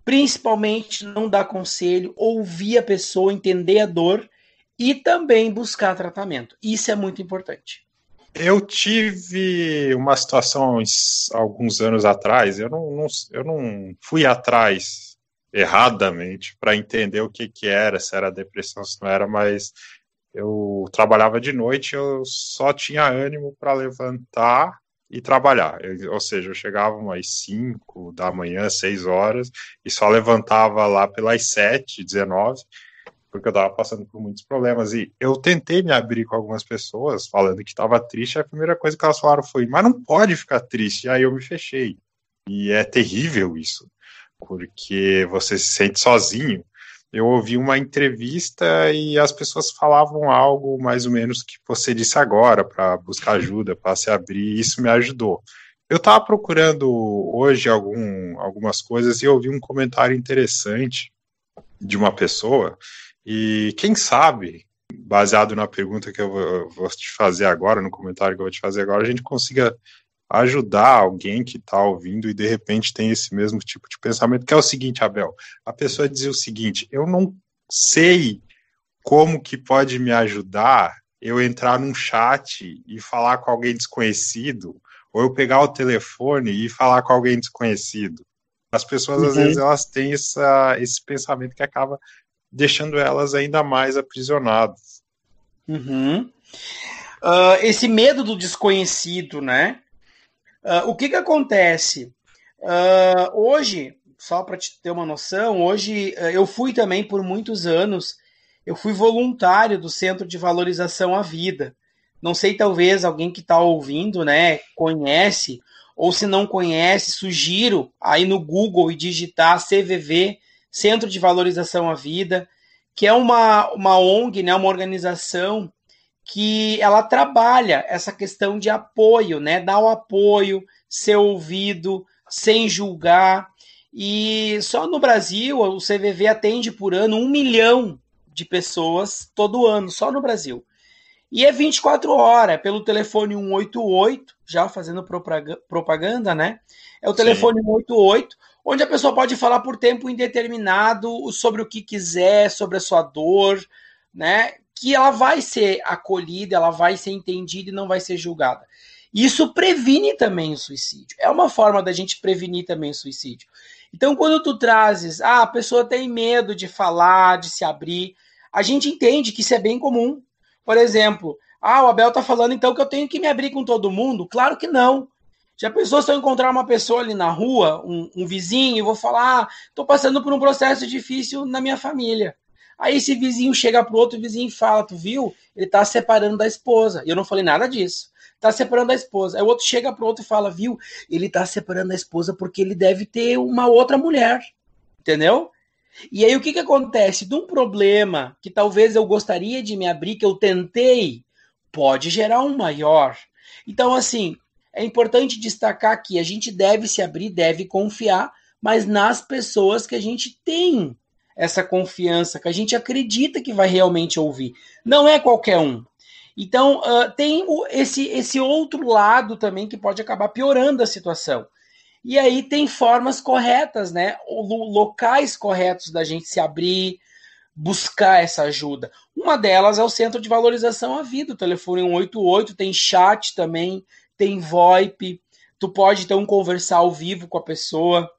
principalmente não dar conselho, ouvir a pessoa, entender a dor e também buscar tratamento. Isso é muito importante. Eu tive uma situação alguns anos atrás, eu não fui atrás erradamente para entender o que era, se era depressão, se não era, mas eu trabalhava de noite, eu só tinha ânimo para levantar e trabalhar. Ou seja, eu chegava umas 5 da manhã, 6 horas, e só levantava lá pelas 7, 19, porque eu estava passando por muitos problemas. E eu tentei me abrir com algumas pessoas, falando que estava triste, e a primeira coisa que elas falaram foi, mas não pode ficar triste. E aí eu me fechei. E é terrível isso, porque você se sente sozinho. Eu ouvi uma entrevista e as pessoas falavam algo mais ou menos que você disse agora, para buscar ajuda, para se abrir, e isso me ajudou. Eu estava procurando hoje algumas coisas e ouvi um comentário interessante de uma pessoa, e quem sabe, baseado na pergunta que eu vou te fazer agora, no comentário que eu vou te fazer agora, a gente consiga ajudar alguém que está ouvindo e de repente tem esse mesmo tipo de pensamento, que é o seguinte, Abel, a pessoa dizia o seguinte, eu não sei como que pode me ajudar eu entrar num chat e falar com alguém desconhecido, ou eu pegar o telefone e falar com alguém desconhecido. As pessoas, às vezes, elas têm esse pensamento que acaba deixando elas ainda mais aprisionadas. Esse medo do desconhecido, né? O que acontece? Hoje, só para te ter uma noção, hoje eu fui também por muitos anos, eu fui voluntário do Centro de Valorização à Vida. Não sei, talvez alguém que está ouvindo, né, conhece, ou se não conhece, sugiro aí no Google e digitar CVV, Centro de Valorização à Vida, que é uma ONG, né, uma organização que ela trabalha essa questão de apoio, né, dar o apoio, ser ouvido, sem julgar. E só no Brasil, o CVV atende por ano 1 milhão de pessoas todo ano, só no Brasil. E é 24 horas, pelo telefone 188, já fazendo propaganda, né? É o telefone Sim. 188, onde a pessoa pode falar por tempo indeterminado sobre o que quiser, sobre a sua dor, né? Que ela vai ser acolhida, ela vai ser entendida e não vai ser julgada. Isso previne também o suicídio. É uma forma da gente prevenir também o suicídio. Então, quando tu trazes, a pessoa tem medo de falar, de se abrir, a gente entende que isso é bem comum. Por exemplo, o Abel tá falando então que eu tenho que me abrir com todo mundo? Claro que não. Já pensou se eu encontrar uma pessoa ali na rua, um vizinho, e vou falar, tô passando por um processo difícil na minha família. Aí esse vizinho chega pro outro vizinho e fala, tu viu? Ele tá separando da esposa. E eu não falei nada disso. Tá separando a esposa. Aí o outro chega pro outro e fala, viu? Ele tá separando a esposa porque ele deve ter uma outra mulher. Entendeu? E aí o que acontece? De um problema que talvez eu gostaria de me abrir, que eu tentei, pode gerar um maior. Então, assim, é importante destacar que a gente deve se abrir, deve confiar, mas nas pessoas que a gente tem essa confiança, que a gente acredita que vai realmente ouvir. Não é qualquer um. Então, tem esse outro lado também que pode acabar piorando a situação. E aí tem formas corretas, né? Locais corretos da gente se abrir, buscar essa ajuda. Uma delas é o Centro de Valorização à Vida, o telefone 188, tem chat também, tem VoIP, tu pode então conversar ao vivo com a pessoa,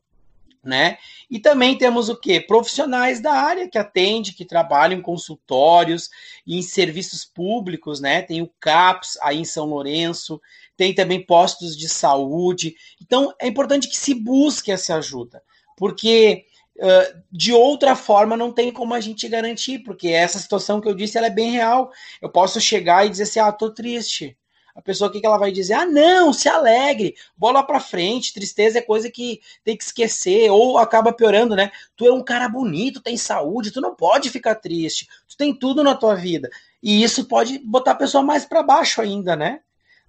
né? E também temos o quê? Profissionais da área que atendem, que trabalham em consultórios e em serviços públicos, né? Tem o CAPS aí em São Lourenço, tem também postos de saúde. Então, é importante que se busque essa ajuda, porque de outra forma não tem como a gente garantir, porque essa situação que eu disse, ela é bem real. Eu posso chegar e dizer assim, tô triste. A pessoa, o que ela vai dizer? Não, se alegre, bola pra frente, tristeza é coisa que tem que esquecer, ou acaba piorando, né? Tu é um cara bonito, tem saúde, tu não pode ficar triste, tu tem tudo na tua vida. E isso pode botar a pessoa mais para baixo ainda, né?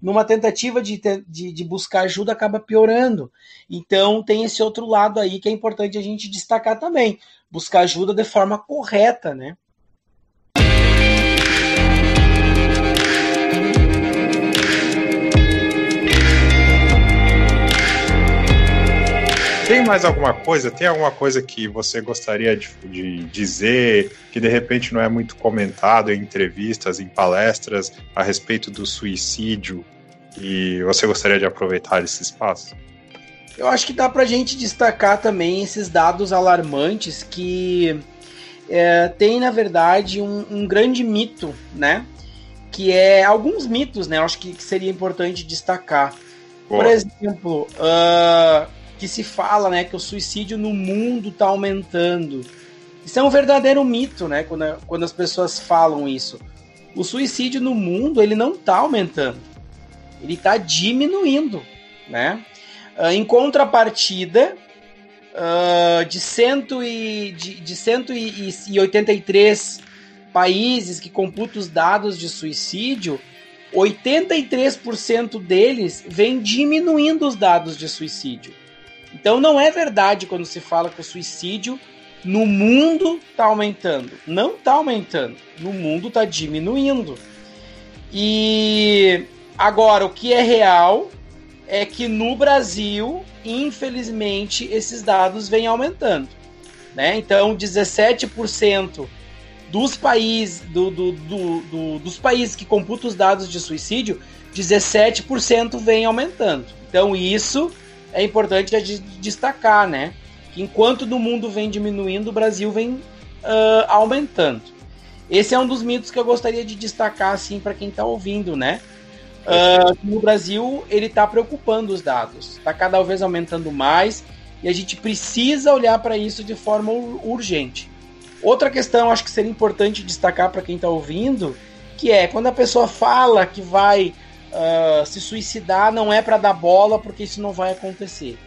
Numa tentativa de buscar ajuda, acaba piorando. Então, tem esse outro lado aí que é importante a gente destacar também. Buscar ajuda de forma correta, né? Tem mais alguma coisa? Tem alguma coisa que você gostaria de dizer, que de repente não é muito comentado em entrevistas, em palestras, a respeito do suicídio, e você gostaria de aproveitar esse espaço? Eu acho que dá pra gente destacar também esses dados alarmantes que tem, na verdade, um grande mito, né? Que é alguns mitos, né? Eu acho que seria importante destacar. Por exemplo, que se fala, né, que o suicídio no mundo está aumentando. Isso é um verdadeiro mito, né, quando as pessoas falam isso. O suicídio no mundo, ele não está aumentando. Ele está diminuindo, né? Em contrapartida, de 183 países que computam os dados de suicídio, 83% deles vem diminuindo os dados de suicídio. Então não é verdade quando se fala que o suicídio no mundo está aumentando. Não está aumentando. No mundo está diminuindo. E agora, o que é real é que no Brasil, infelizmente, esses dados vêm aumentando, né? Então, 17% dos países, dos países que computam os dados de suicídio, 17% vem aumentando. Então, isso é importante destacar, né? Que enquanto no mundo vem diminuindo, o Brasil vem aumentando. Esse é um dos mitos que eu gostaria de destacar, assim, para quem está ouvindo, né? No Brasil, ele está preocupando os dados, está cada vez aumentando mais e a gente precisa olhar para isso de forma urgente. Outra questão, acho que seria importante destacar para quem está ouvindo, que é quando a pessoa fala que vai se suicidar, não é para dar bola, porque isso não vai acontecer.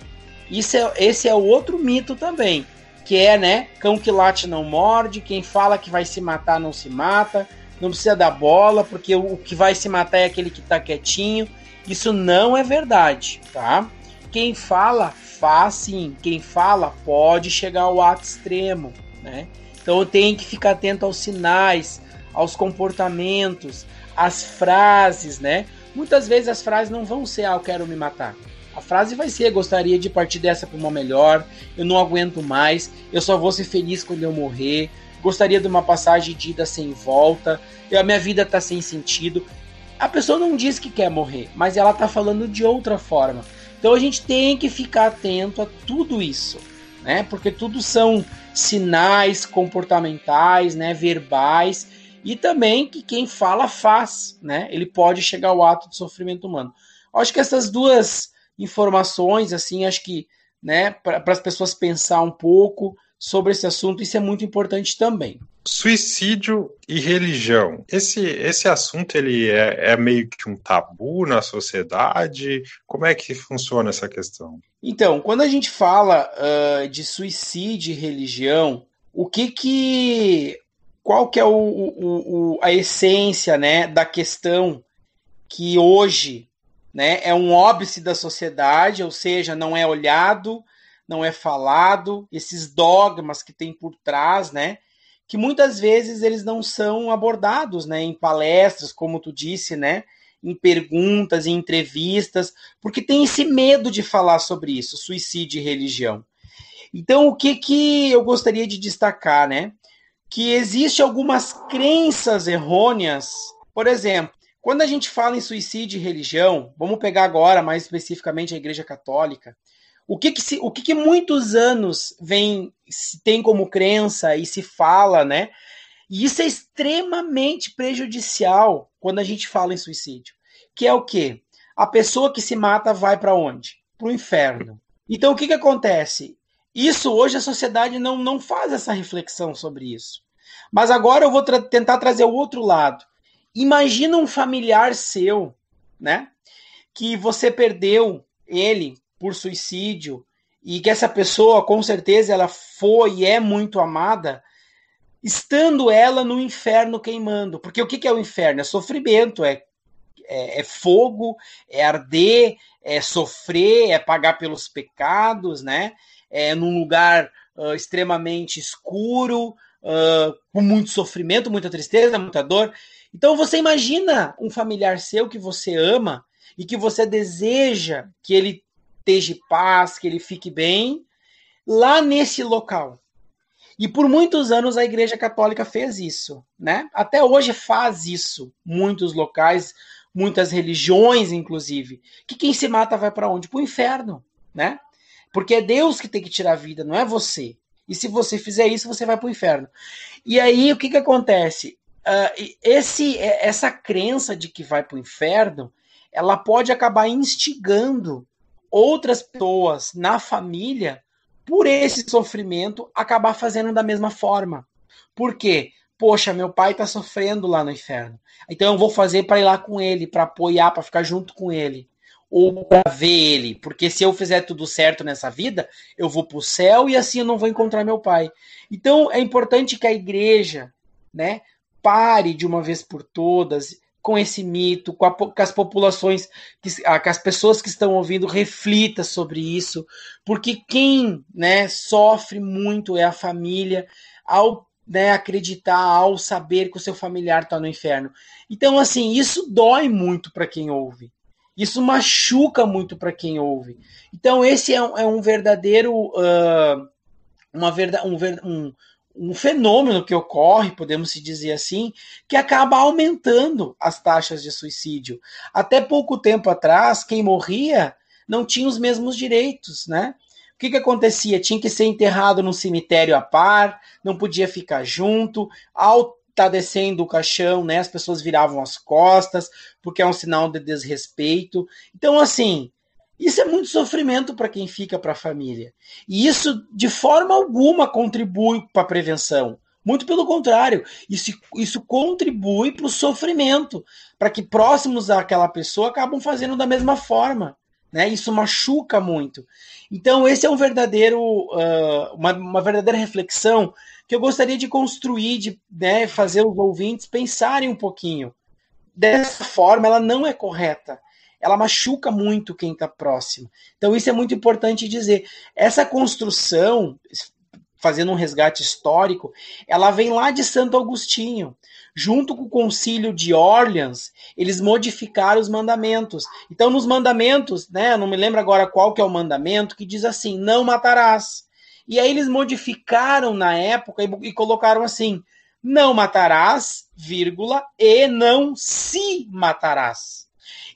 Esse é o outro mito também, que é, né, cão que late não morde, quem fala que vai se matar não se mata, não precisa dar bola, porque o que vai se matar é aquele que tá quietinho. Isso não é verdade, tá? Quem fala, faz sim. Quem fala, pode chegar ao ato extremo, né? Então tem que ficar atento aos sinais, aos comportamentos, às frases, né? Muitas vezes as frases não vão ser, eu quero me matar. A frase vai ser, gostaria de partir dessa para uma melhor, eu não aguento mais, eu só vou ser feliz quando eu morrer, gostaria de uma passagem de ida sem volta, a minha vida está sem sentido. A pessoa não diz que quer morrer, mas ela está falando de outra forma. Então a gente tem que ficar atento a tudo isso, né? Porque tudo são sinais comportamentais, né? Verbais, e também que quem fala faz, né? Ele pode chegar ao ato de sofrimento humano. Acho que essas duas informações, assim, acho que, né, para as pessoas pensar um pouco sobre esse assunto, isso é muito importante também. Suicídio e religião. Esse assunto ele é meio que um tabu na sociedade? Como é que funciona essa questão? Então, quando a gente fala de suicídio e religião, qual que é a essência, né, da questão que hoje, né, é um óbice da sociedade, ou seja, não é olhado, não é falado, esses dogmas que tem por trás, né, que muitas vezes eles não são abordados, né, em palestras, como tu disse, né, em perguntas, em entrevistas, porque tem esse medo de falar sobre isso, suicídio e religião. Então, o que eu gostaria de destacar, né, que existe algumas crenças errôneas, por exemplo, quando a gente fala em suicídio e religião, vamos pegar agora mais especificamente a Igreja Católica, o que muitos anos tem como crença e se fala, né? E isso é extremamente prejudicial quando a gente fala em suicídio. Que é o quê? A pessoa que se mata vai para onde? Para o inferno. Então o que acontece? Isso hoje a sociedade não faz essa reflexão sobre isso. Mas agora eu vou tentar trazer o outro lado. Imagina um familiar seu, né? Que você perdeu ele por suicídio e que essa pessoa, com certeza, ela foi e é muito amada, estando ela no inferno queimando. Porque o que é o inferno? É sofrimento, é fogo, é arder, é sofrer, é pagar pelos pecados, né? É num lugar extremamente escuro, com muito sofrimento, muita tristeza, muita dor. Então você imagina um familiar seu que você ama e que você deseja que ele esteja em paz, que ele fique bem, lá nesse local. E por muitos anos a Igreja Católica fez isso, né? Até hoje faz isso. Muitos locais, muitas religiões, inclusive. Que quem se mata vai para onde? Para o inferno, né? Porque é Deus que tem que tirar a vida, não é você. E se você fizer isso, você vai para o inferno. E aí, o que acontece? Essa crença de que vai para o inferno, ela pode acabar instigando outras pessoas na família, por esse sofrimento, acabar fazendo da mesma forma. Por quê? Poxa, meu pai está sofrendo lá no inferno. Então eu vou fazer para ir lá com ele, para apoiar, para ficar junto com ele. Ou para ver ele. Porque se eu fizer tudo certo nessa vida, eu vou para o céu e assim eu não vou encontrar meu pai. Então é importante que a igreja, né, pare de uma vez por todas com esse mito, com as populações, que as pessoas que estão ouvindo reflita sobre isso, porque quem, né, sofre muito é a família, ao, né, acreditar, ao saber que o seu familiar está no inferno. Então, assim, isso dói muito para quem ouve. Isso machuca muito para quem ouve. Então, esse é um verdadeiro... um fenômeno que ocorre, podemos se dizer assim, que acaba aumentando as taxas de suicídio. Até pouco tempo atrás, quem morria não tinha os mesmos direitos, né? O que acontecia? Tinha que ser enterrado num cemitério à par, não podia ficar junto. Ao tá descendo o caixão, né? As pessoas viravam as costas, porque é um sinal de desrespeito. Então, assim, isso é muito sofrimento para quem fica para a família. E isso, de forma alguma, contribui para a prevenção. Muito pelo contrário, isso contribui para o sofrimento, para que próximos àquela pessoa acabam fazendo da mesma forma. Né? Isso machuca muito. Então, esse é um verdadeiro, uma verdadeira reflexão que eu gostaria de construir, de, né, fazer os ouvintes pensarem um pouquinho. Dessa forma, ela não é correta. Ela machuca muito quem está próximo. Então, isso é muito importante dizer. Essa construção, fazendo um resgate histórico, ela vem lá de Santo Agostinho. Junto com o Concílio de Orleans, eles modificaram os mandamentos. Então, nos mandamentos, né, não me lembro agora qual que é o mandamento, que diz assim, não matarás. E aí eles modificaram na época e colocaram assim, não matarás, vírgula, e não se matarás.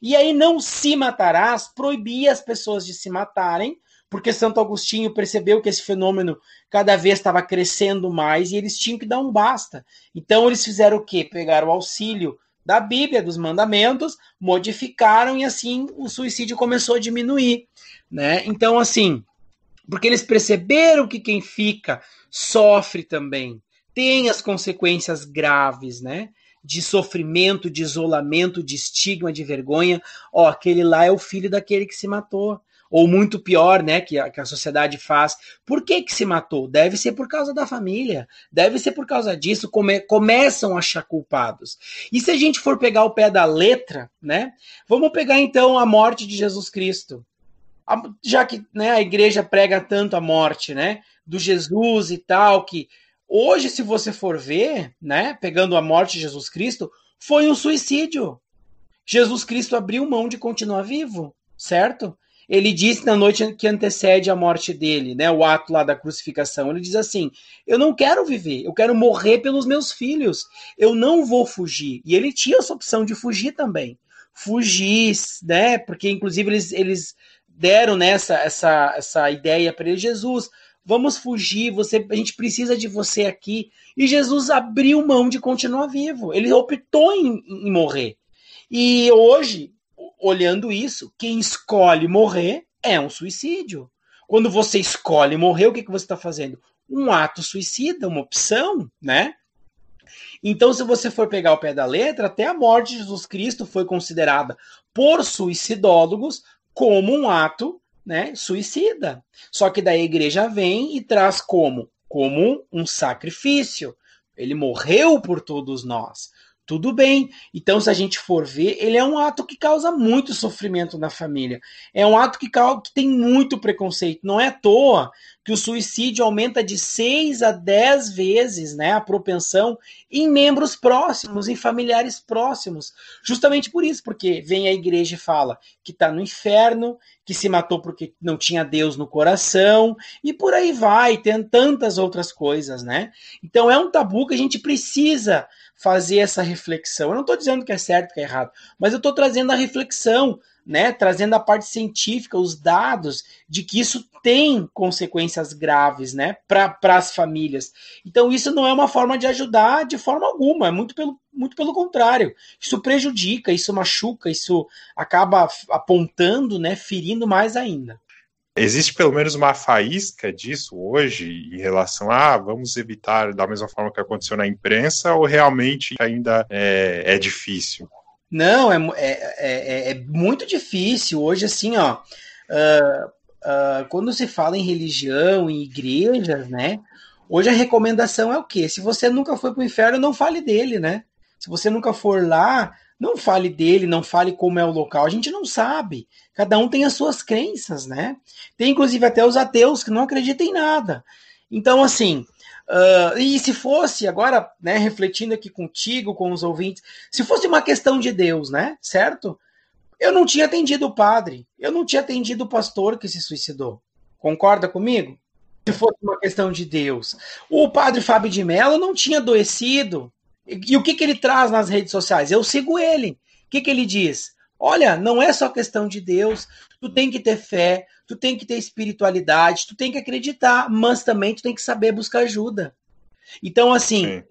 E aí não se matarás proibia as pessoas de se matarem, porque Santo Agostinho percebeu que esse fenômeno cada vez estava crescendo mais e eles tinham que dar um basta. Então eles fizeram o quê? Pegaram o auxílio da Bíblia, dos mandamentos, modificaram e assim o suicídio começou a diminuir. Né? Então, assim, porque eles perceberam que quem fica sofre também, tem as consequências graves, né? De sofrimento, de isolamento, de estigma, de vergonha. Ó, aquele lá é o filho daquele que se matou. Ou muito pior, né, que a sociedade faz. Por que se matou? Deve ser por causa da família, deve ser por causa disso, começam a achar culpados. E se a gente for pegar o pé da letra, né, vamos pegar então a morte de Jesus Cristo. Já que, né, a igreja prega tanto a morte, né, do Jesus e tal, que hoje, se você for ver, né, pegando a morte de Jesus Cristo, foi um suicídio. Jesus Cristo abriu mão de continuar vivo, certo? Ele disse na noite que antecede a morte dele, né, o ato lá da crucificação, ele diz assim, eu não quero viver, eu quero morrer pelos meus filhos, eu não vou fugir. E ele tinha essa opção de fugir também. Fugir, né, porque inclusive eles deram, né, essa ideia para ele, Jesus, vamos fugir, a gente precisa de você aqui. E Jesus abriu mão de continuar vivo, ele optou em morrer. E hoje, olhando isso, quem escolhe morrer é um suicídio. Quando você escolhe morrer, o que você está fazendo? Um ato suicida, uma opção, né? Então, se você for pegar o pé da letra, até a morte de Jesus Cristo foi considerada por suicidólogos como um ato, né, suicida. Só que daí a igreja vem e traz como um sacrifício. Ele morreu por todos nós. Tudo bem. Então, se a gente for ver, ele é um ato que causa muito sofrimento na família. É um ato que tem muito preconceito. Não é à toa que o suicídio aumenta de 6 a 10 vezes, né, a propensão em membros próximos, em familiares próximos. Justamente por isso, porque vem a igreja e fala que está no inferno, que se matou porque não tinha Deus no coração, e por aí vai, tem tantas outras coisas, né? Então é um tabu que a gente precisa fazer essa reflexão. Eu não estou dizendo que é certo, que é errado, mas eu estou trazendo a reflexão, né? Trazendo a parte científica, os dados de que isso tem consequências graves, né? Para as famílias. Então isso não é uma forma de ajudar de forma alguma, é muito pelo contrário. Isso prejudica, isso machuca, isso acaba apontando, né? Ferindo mais ainda. Existe pelo menos uma faísca disso hoje em relação a vamos evitar da mesma forma que aconteceu na imprensa ou realmente ainda é difícil? Não, é muito difícil. Hoje, assim, ó, quando se fala em religião, em igrejas, né? Hoje a recomendação é o quê? Se você nunca foi para o inferno, não fale dele, né? Se você nunca for lá, não fale dele, não fale como é o local. A gente não sabe. Cada um tem as suas crenças, né? Tem inclusive até os ateus que não acreditam em nada. Então, assim, e se fosse, agora, né, refletindo aqui contigo, com os ouvintes, se fosse uma questão de Deus, né? Certo? Eu não tinha atendido o padre, eu não tinha atendido o pastor que se suicidou. Concorda comigo? Se fosse uma questão de Deus. O padre Fábio de Mello não tinha adoecido. E o que ele traz nas redes sociais? Eu sigo ele. O que ele diz? Olha, não é só questão de Deus, tu tem que ter fé, tu tem que ter espiritualidade, tu tem que acreditar, mas também tu tem que saber buscar ajuda. Então, assim,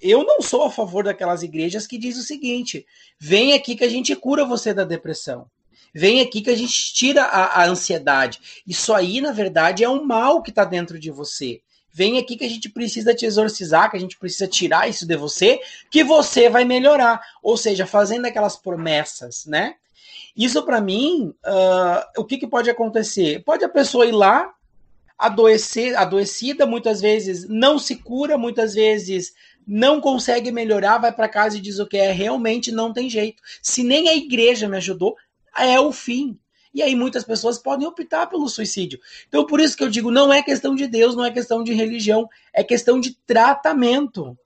eu não sou a favor daquelas igrejas que diz o seguinte: vem aqui que a gente cura você da depressão. Vem aqui que a gente tira a ansiedade. Isso aí, na verdade, é um mal que está dentro de você. Vem aqui que a gente precisa te exorcizar, que a gente precisa tirar isso de você, que você vai melhorar. Ou seja, fazendo aquelas promessas, né? Isso, para mim, o que pode acontecer? Pode a pessoa ir lá, adoecida, muitas vezes não se cura, muitas vezes não consegue melhorar, vai para casa e diz o que é, realmente não tem jeito. Se nem a igreja me ajudou, é o fim. E aí muitas pessoas podem optar pelo suicídio. Então por isso que eu digo, não é questão de Deus, não é questão de religião, é questão de tratamento.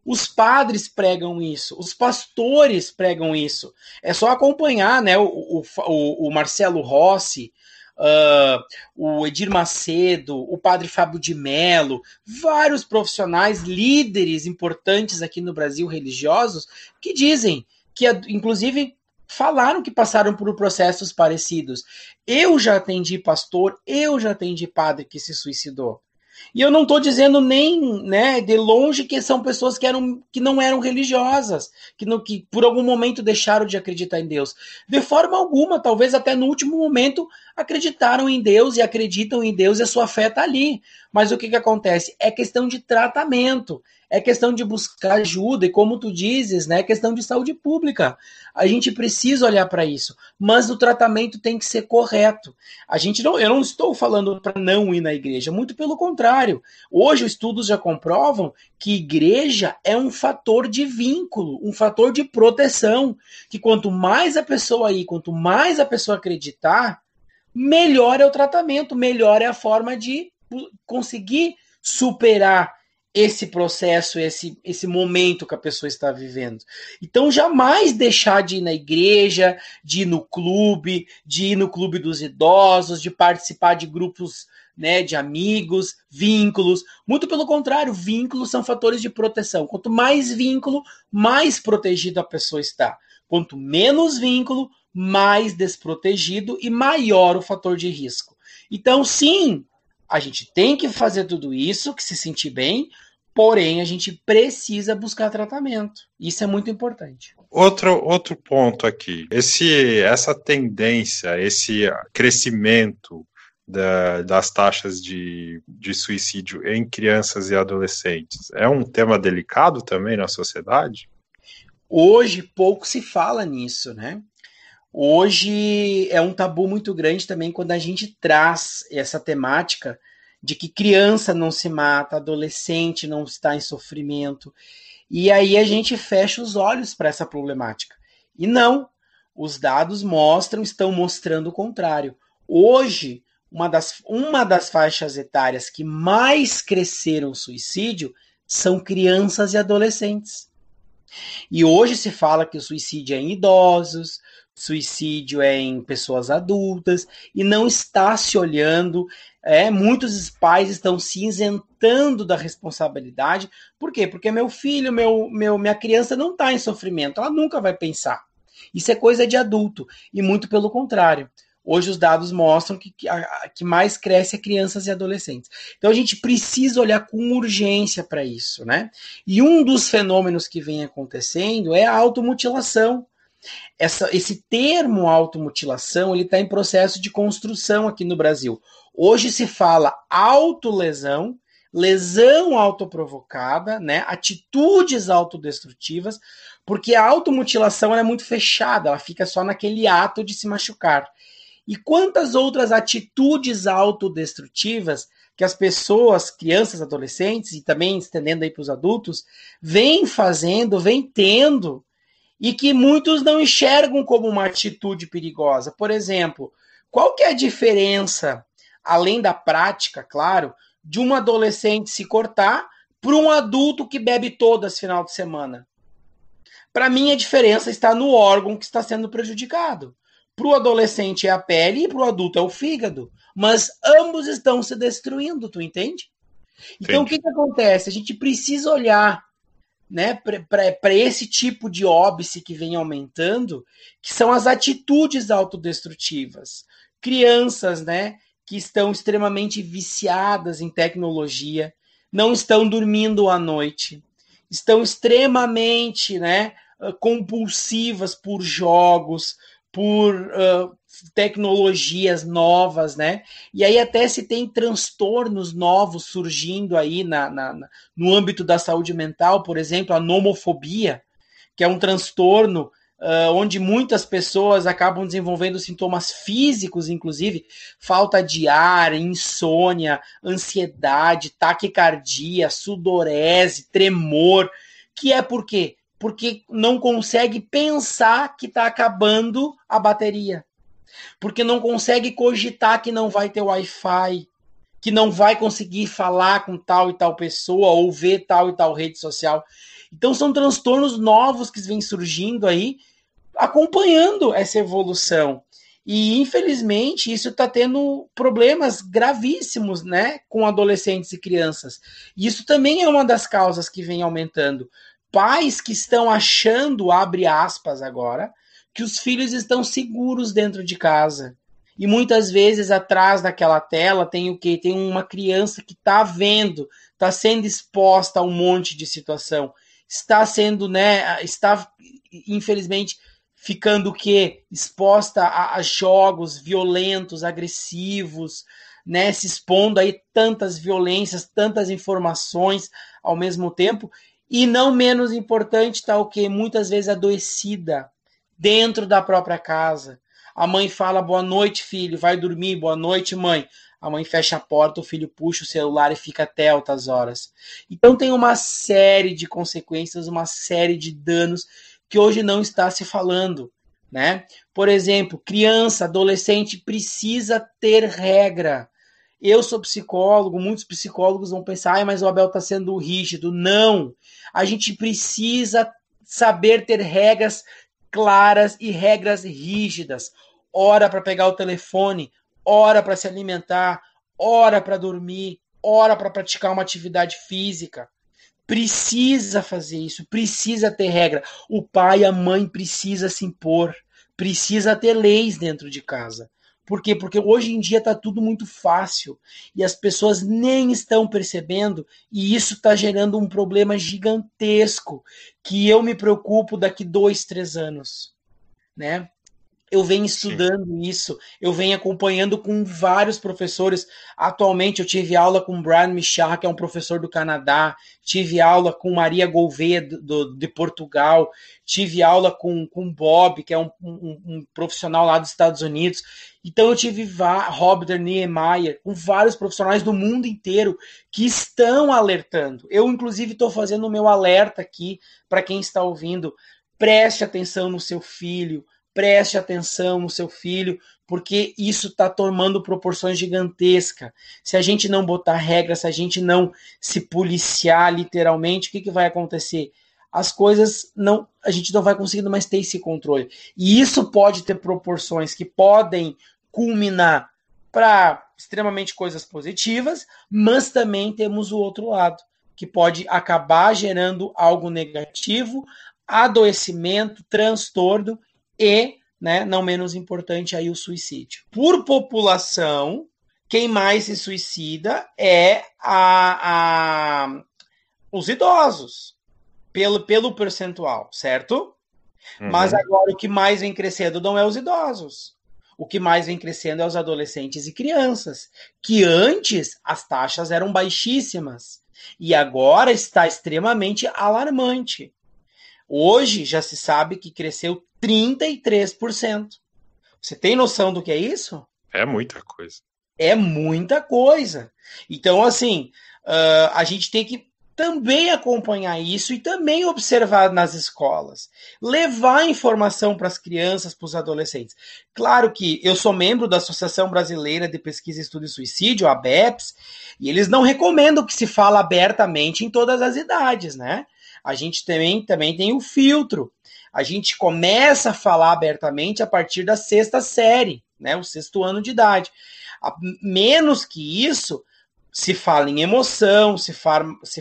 Os padres pregam isso, os pastores pregam isso. É só acompanhar, né, o Marcelo Rossi, o Edir Macedo, o padre Fábio de Mello, vários profissionais, líderes importantes aqui no Brasil, religiosos, que dizem que, inclusive, falaram que passaram por processos parecidos. Eu já atendi pastor, eu já atendi padre que se suicidou. E eu não estou dizendo nem, né, de longe que são pessoas que não eram religiosas, que por algum momento deixaram de acreditar em Deus. De forma alguma, talvez até no último momento acreditaram em Deus e acreditam em Deus e a sua fé está ali. Mas o que acontece? É questão de tratamento, é questão de buscar ajuda e, como tu dizes, né, é questão de saúde pública. A gente precisa olhar para isso, mas o tratamento tem que ser correto. Eu não estou falando para não ir na igreja, muito pelo contrário. Hoje os estudos já comprovam que igreja é um fator de vínculo, um fator de proteção, que quanto mais a pessoa ir, quanto mais a pessoa acreditar, melhor é o tratamento, melhor é a forma de conseguir superar esse processo, esse momento que a pessoa está vivendo. Então, jamais deixar de ir na igreja, de ir no clube dos idosos, de participar de grupos, né, de amigos, vínculos. Muito pelo contrário, vínculos são fatores de proteção. Quanto mais vínculo, mais protegido a pessoa está. Quanto menos vínculo, mais desprotegido e maior o fator de risco. Então, sim, a gente tem que fazer tudo isso, que se sentir bem, porém a gente precisa buscar tratamento. Isso é muito importante. Outro ponto aqui. Essa tendência, esse crescimento das taxas de suicídio em crianças e adolescentes é um tema delicado também na sociedade? Hoje pouco se fala nisso, né? Hoje é um tabu muito grande também quando a gente traz essa temática de que criança não se mata, adolescente não está em sofrimento. E aí a gente fecha os olhos para essa problemática. E não, os dados estão mostrando o contrário. Hoje, uma das faixas etárias que mais cresceram o suicídio são crianças e adolescentes. E hoje se fala que o suicídio é em idosos, suicídio é em pessoas adultas, e não está se olhando. Muitos pais estão se isentando da responsabilidade. Por quê? Porque meu filho, minha criança não está em sofrimento, ela nunca vai pensar. Isso é coisa de adulto, e muito pelo contrário. Hoje os dados mostram que mais cresce é crianças e adolescentes. Então a gente precisa olhar com urgência para isso, né? E um dos fenômenos que vem acontecendo é a automutilação. Esse termo automutilação, ele está em processo de construção aqui no Brasil. Hoje se fala autolesão, lesão autoprovocada, né? Atitudes autodestrutivas, porque a automutilação é muito fechada, ela fica só naquele ato de se machucar. E quantas outras atitudes autodestrutivas que as pessoas, crianças, adolescentes, e também estendendo aí para os adultos, vêm fazendo, vêm tendo, e que muitos não enxergam como uma atitude perigosa. Por exemplo, qual que é a diferença, além da prática, claro, de um adolescente se cortar para um adulto que bebe todas final de semana? Para mim, a diferença está no órgão que está sendo prejudicado. Para o adolescente é a pele e para o adulto é o fígado. Mas ambos estão se destruindo, tu entende? Então, o que acontece? A gente precisa olhar, né, para esse tipo de óbice que vem aumentando, que são as atitudes autodestrutivas. Crianças, né, que estão extremamente viciadas em tecnologia, não estão dormindo à noite. estão extremamente, né, compulsivas por jogos, por tecnologias novas, né? E aí até se tem transtornos novos surgindo aí no âmbito da saúde mental, por exemplo, a nomofobia, que é um transtorno onde muitas pessoas acabam desenvolvendo sintomas físicos, inclusive falta de ar, insônia, ansiedade, taquicardia, sudorese, tremor, que é por quê? Porque não consegue pensar que está acabando a bateria, porque não consegue cogitar que não vai ter Wi-Fi, que não vai conseguir falar com tal e tal pessoa ou ver tal e tal rede social. Então são transtornos novos que vêm surgindo aí, acompanhando essa evolução. E, infelizmente, isso está tendo problemas gravíssimos, né, com adolescentes e crianças. E isso também é uma das causas que vem aumentando. Pais que estão achando, abre aspas agora, que os filhos estão seguros dentro de casa. E muitas vezes atrás daquela tela tem o quê? Tem uma criança que está vendo, está sendo exposta a um monte de situação. Está sendo, né, está, infelizmente, ficando o quê? Exposta a jogos violentos, agressivos, né, se expondo aí tantas violências, tantas informações ao mesmo tempo. E não menos importante está o quê? Muitas vezes adoecida dentro da própria casa. A mãe fala, boa noite, filho, vai dormir, boa noite, mãe. A mãe fecha a porta, o filho puxa o celular e fica até altas horas. Então tem uma série de consequências, uma série de danos que hoje não está se falando, né? Por exemplo, criança, adolescente precisa ter regra. Eu sou psicólogo, muitos psicólogos vão pensar, mas o Abel está sendo rígido. Não, a gente precisa saber ter regras claras e regras rígidas. Hora para pegar o telefone, hora para se alimentar, hora para dormir, hora para praticar uma atividade física. Precisa fazer isso, precisa ter regra. O pai e a mãe precisa se impor, precisa ter leis dentro de casa. Por quê? Porque hoje em dia está tudo muito fácil e as pessoas nem estão percebendo, e isso está gerando um problema gigantesco que eu me preocupo daqui 2, 3 anos, né? Eu venho estudando isso, eu venho acompanhando com vários professores. Atualmente eu tive aula com Brian Michar, que é um professor do Canadá, tive aula com Maria Gouveia de Portugal, tive aula com Bob, que é um profissional lá dos Estados Unidos. Então eu tive Robert Niemeyer, com vários profissionais do mundo inteiro que estão alertando. Eu, inclusive, estou fazendo o meu alerta aqui para quem está ouvindo. Preste atenção no seu filho, preste atenção no seu filho, porque isso está tomando proporções gigantescas. Se a gente não botar regras, se a gente não se policiar literalmente, o que vai acontecer? As coisas não, a gente não vai conseguindo mais ter esse controle. E isso pode ter proporções que podem culminar para extremamente coisas positivas, mas também temos o outro lado, que pode acabar gerando algo negativo, adoecimento, transtorno e, né, não menos importante, aí o suicídio. Por população, quem mais se suicida é os idosos, pelo percentual, certo? Uhum. Mas agora o que mais vem crescendo não é os idosos. O que mais vem crescendo é os adolescentes e crianças, que antes as taxas eram baixíssimas e agora está extremamente alarmante. Hoje já se sabe que cresceu 33%. Você tem noção do que é isso? É muita coisa. É muita coisa. Então, assim, a gente tem que também acompanhar isso e também observar nas escolas. Levar informação para as crianças, para os adolescentes. Claro que eu sou membro da Associação Brasileira de Pesquisa e Estudo de Suicídio, a ABEPS, e eles não recomendam que se fale abertamente em todas as idades, né? A gente também tem o filtro. A gente começa a falar abertamente a partir da 6ª série, né? O 6º ano de idade. Menos que isso, se fala em emoção, se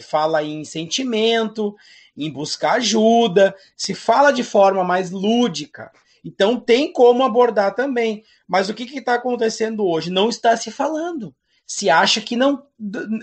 fala em sentimento, em buscar ajuda, se fala de forma mais lúdica. Então tem como abordar também. Mas o que está acontecendo hoje? Não está se falando. se acha que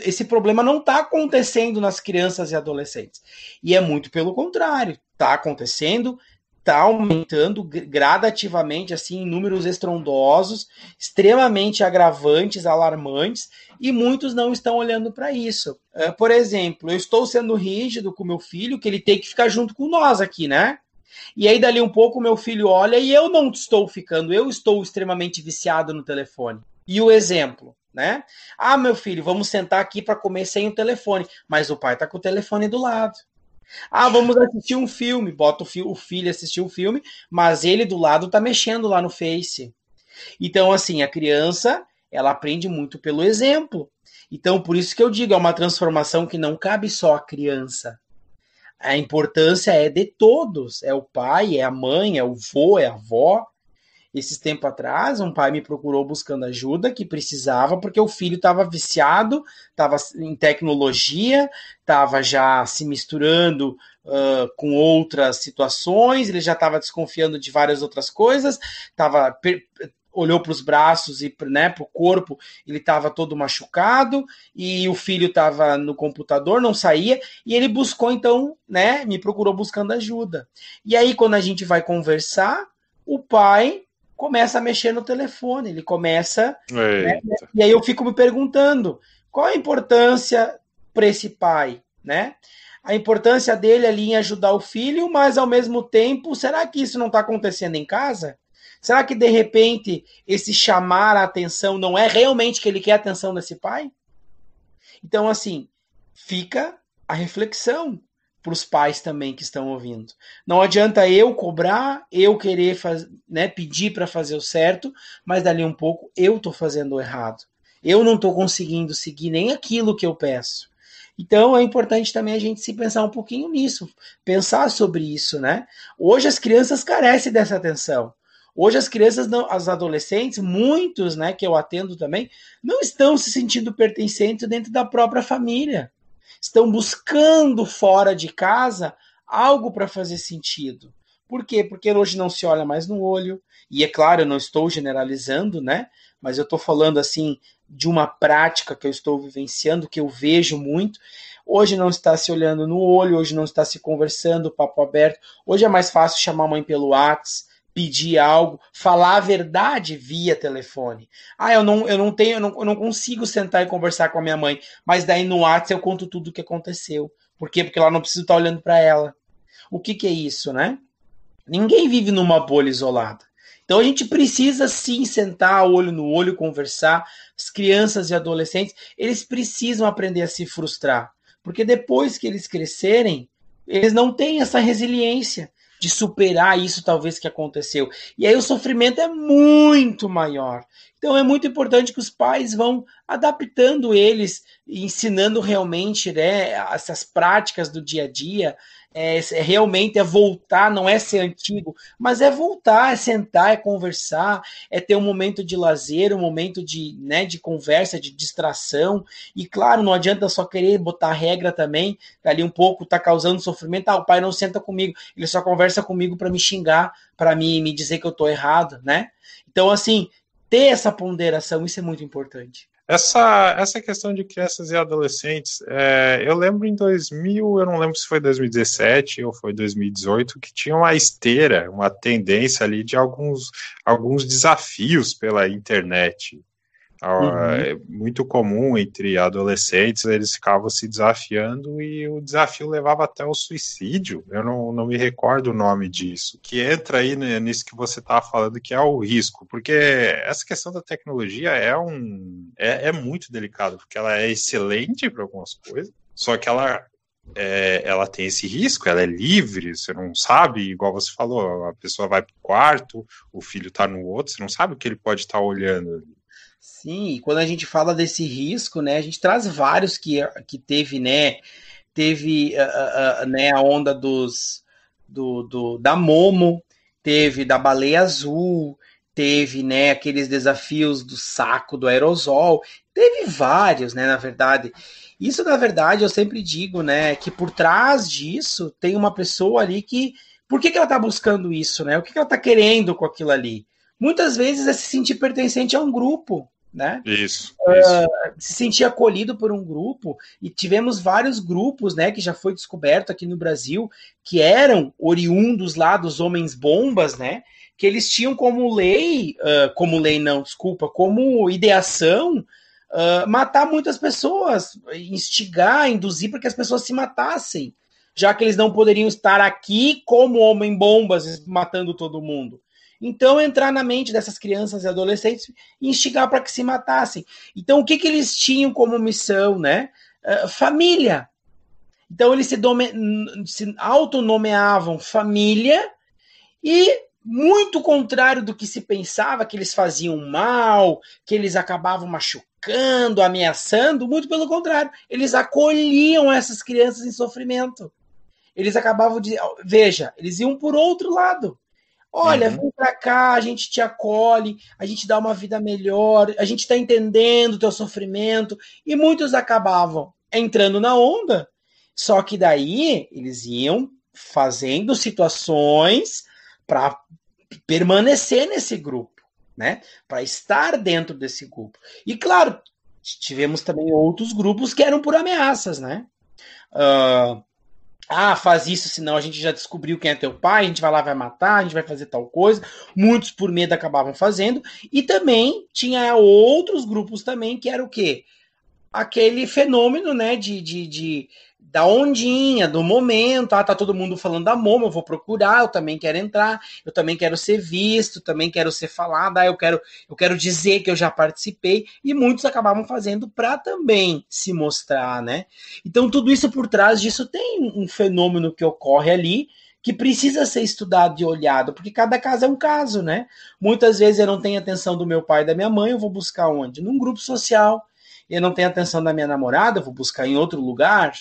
esse problema não está acontecendo nas crianças e adolescentes. E é muito pelo contrário, está acontecendo, está aumentando gradativamente, assim, em números estrondosos, extremamente agravantes, alarmantes, e muitos não estão olhando para isso. Por exemplo, eu estou sendo rígido com meu filho, que ele tem que ficar junto com nós aqui, né? E aí, dali um pouco, meu filho olha e eu não estou ficando, eu estou extremamente viciado no telefone. E o exemplo, né? Ah, meu filho, vamos sentar aqui para comer sem o telefone, mas o pai está com o telefone do lado. Ah, vamos assistir um filme, bota o filho assistir um filme, mas ele do lado tá mexendo lá no Face. Então, assim, a criança, ela aprende muito pelo exemplo. Então, por isso que eu digo, é uma transformação que não cabe só à criança. A importância é de todos. É o pai, é a mãe, é o vô, é a avó. Esses tempos atrás, um pai me procurou buscando ajuda que precisava, porque o filho estava viciado, estava em tecnologia, estava já se misturando com outras situações, ele já estava desconfiando de várias outras coisas, olhou para os braços e, né, para o corpo, ele estava todo machucado, e o filho estava no computador, não saía, e ele buscou, então, né, me procurou buscando ajuda. E aí, quando a gente vai conversar, o pai começa a mexer no telefone, ele começa, né, e aí eu fico me perguntando, qual a importância para esse pai, né? A importância dele ali em ajudar o filho, mas ao mesmo tempo, será que isso não está acontecendo em casa? Será que de repente esse chamar a atenção não é realmente que ele quer a atenção desse pai? Então, assim, fica a reflexão para os pais também que estão ouvindo. Não adianta eu cobrar, eu querer né, pedir para fazer o certo, mas dali um pouco eu estou fazendo o errado. Eu não estou conseguindo seguir nem aquilo que eu peço. Então é importante também a gente se pensar um pouquinho nisso, pensar sobre isso, né? Hoje as crianças carecem dessa atenção. Hoje as crianças, as adolescentes, muitos, né, que eu atendo também, não estão se sentindo pertencentes dentro da própria família. Estão buscando fora de casa algo para fazer sentido. Por quê? Porque hoje não se olha mais no olho. E é claro, eu não estou generalizando, né? Mas eu estou falando assim de uma prática que eu estou vivenciando, que eu vejo muito. Hoje não está se olhando no olho, hoje não está se conversando, papo aberto. Hoje é mais fácil chamar a mãe pelo WhatsApp, pedir algo, falar a verdade via telefone. Ah, eu não consigo sentar e conversar com a minha mãe, mas daí no WhatsApp eu conto tudo o que aconteceu. Por quê? Porque ela não precisa estar olhando para ela. O que é isso, né? Ninguém vive numa bolha isolada. Então a gente precisa sim sentar olho no olho, conversar. As crianças e adolescentes, eles precisam aprender a se frustrar. Porque depois que eles crescerem, eles não têm essa resiliência de superar isso talvez que aconteceu. E aí o sofrimento é muito maior. Então é muito importante que os pais vão adaptando eles, ensinando realmente, né, essas práticas do dia a dia. Realmente é voltar, não é ser antigo, mas é voltar, é sentar, é conversar, é ter um momento de lazer, um momento de, né, de conversa, de distração. E claro, não adianta só querer botar regra também, que ali um pouco está causando sofrimento. Ah, o pai não senta comigo, ele só conversa comigo para me xingar, para me dizer que eu estou errado, né? Então, assim, ter essa ponderação, isso é muito importante. Essa questão de crianças e adolescentes, eu lembro em 2000, eu não lembro se foi 2017 ou foi 2018, que tinha uma esteira, uma tendência ali de alguns desafios pela internet. É muito comum entre adolescentes, eles ficavam se desafiando e o desafio levava até o suicídio. Eu não me recordo o nome disso. Que entra aí nisso que você estava falando, que é o risco. Porque essa questão da tecnologia é muito delicada, porque ela é excelente para algumas coisas, só que ela tem esse risco, ela é livre, você não sabe, igual você falou, a pessoa vai para o quarto, o filho está no outro, você não sabe o que ele pode estar olhando ali. Sim, e quando a gente fala desse risco, né, a gente traz vários que teve, né, né, a onda da Momo, teve da baleia azul, teve, né, aqueles desafios do saco do aerosol, teve vários, né, na verdade. Isso, na verdade, eu sempre digo, né, que por trás disso tem uma pessoa ali que, por que ela tá buscando isso, né? O que ela tá querendo com aquilo ali? Muitas vezes é se sentir pertencente a um grupo. né? Isso. Se sentir acolhido por um grupo, e tivemos vários grupos, né, que já foi descoberto aqui no Brasil, que eram oriundos lá dos homens bombas, né, que eles tinham como como ideação, matar muitas pessoas, instigar, induzir para que as pessoas se matassem, já que eles não poderiam estar aqui como homem-bombas matando todo mundo. Então, entrar na mente dessas crianças e adolescentes e instigar para que se matassem. Então, o que eles tinham como missão, né? Família. Então, eles se autonomeavam família e, muito contrário do que se pensava, que eles faziam mal, que eles acabavam machucando, ameaçando, muito pelo contrário, eles acolhiam essas crianças em sofrimento. Eles acabavam de... Veja, eles iam por outro lado. Olha, vem pra cá, a gente te acolhe, a gente dá uma vida melhor, a gente tá entendendo o teu sofrimento. E muitos acabavam entrando na onda, só que daí eles iam fazendo situações para permanecer nesse grupo, né? Para estar dentro desse grupo. E claro, tivemos também outros grupos que eram por ameaças, né? Faz isso, senão a gente já descobriu quem é teu pai, a gente vai lá, vai matar, a gente vai fazer tal coisa. Muitos por medo acabavam fazendo. E também tinha outros grupos também que era o quê? Aquele fenômeno, né, da ondinha, do momento. Tá todo mundo falando da Momo, eu vou procurar, eu também quero entrar, eu também quero ser visto, também quero ser falado, eu quero dizer que eu já participei, e muitos acabavam fazendo para também se mostrar, né? Então, tudo isso por trás disso tem um fenômeno que ocorre ali, que precisa ser estudado e olhado, porque cada caso é um caso, né? Muitas vezes eu não tenho atenção do meu pai e da minha mãe, eu vou buscar onde? Num grupo social. Eu não tenho atenção da minha namorada, eu vou buscar em outro lugar,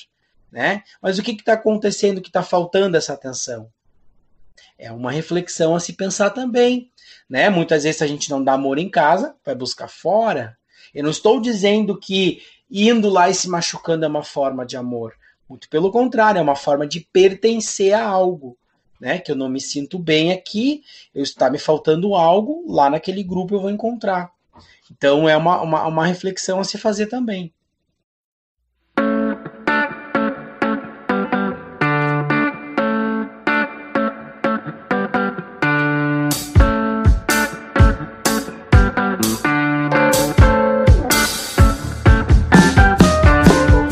né? Mas o que está acontecendo que está faltando essa atenção? É uma reflexão a se pensar também, né? Muitas vezes a gente não dá amor em casa, vai buscar fora. Eu não estou dizendo que indo lá e se machucando é uma forma de amor. Muito pelo contrário, é uma forma de pertencer a algo, né? Que eu não me sinto bem aqui, está me faltando algo, lá naquele grupo eu vou encontrar. Então é uma reflexão a se fazer também.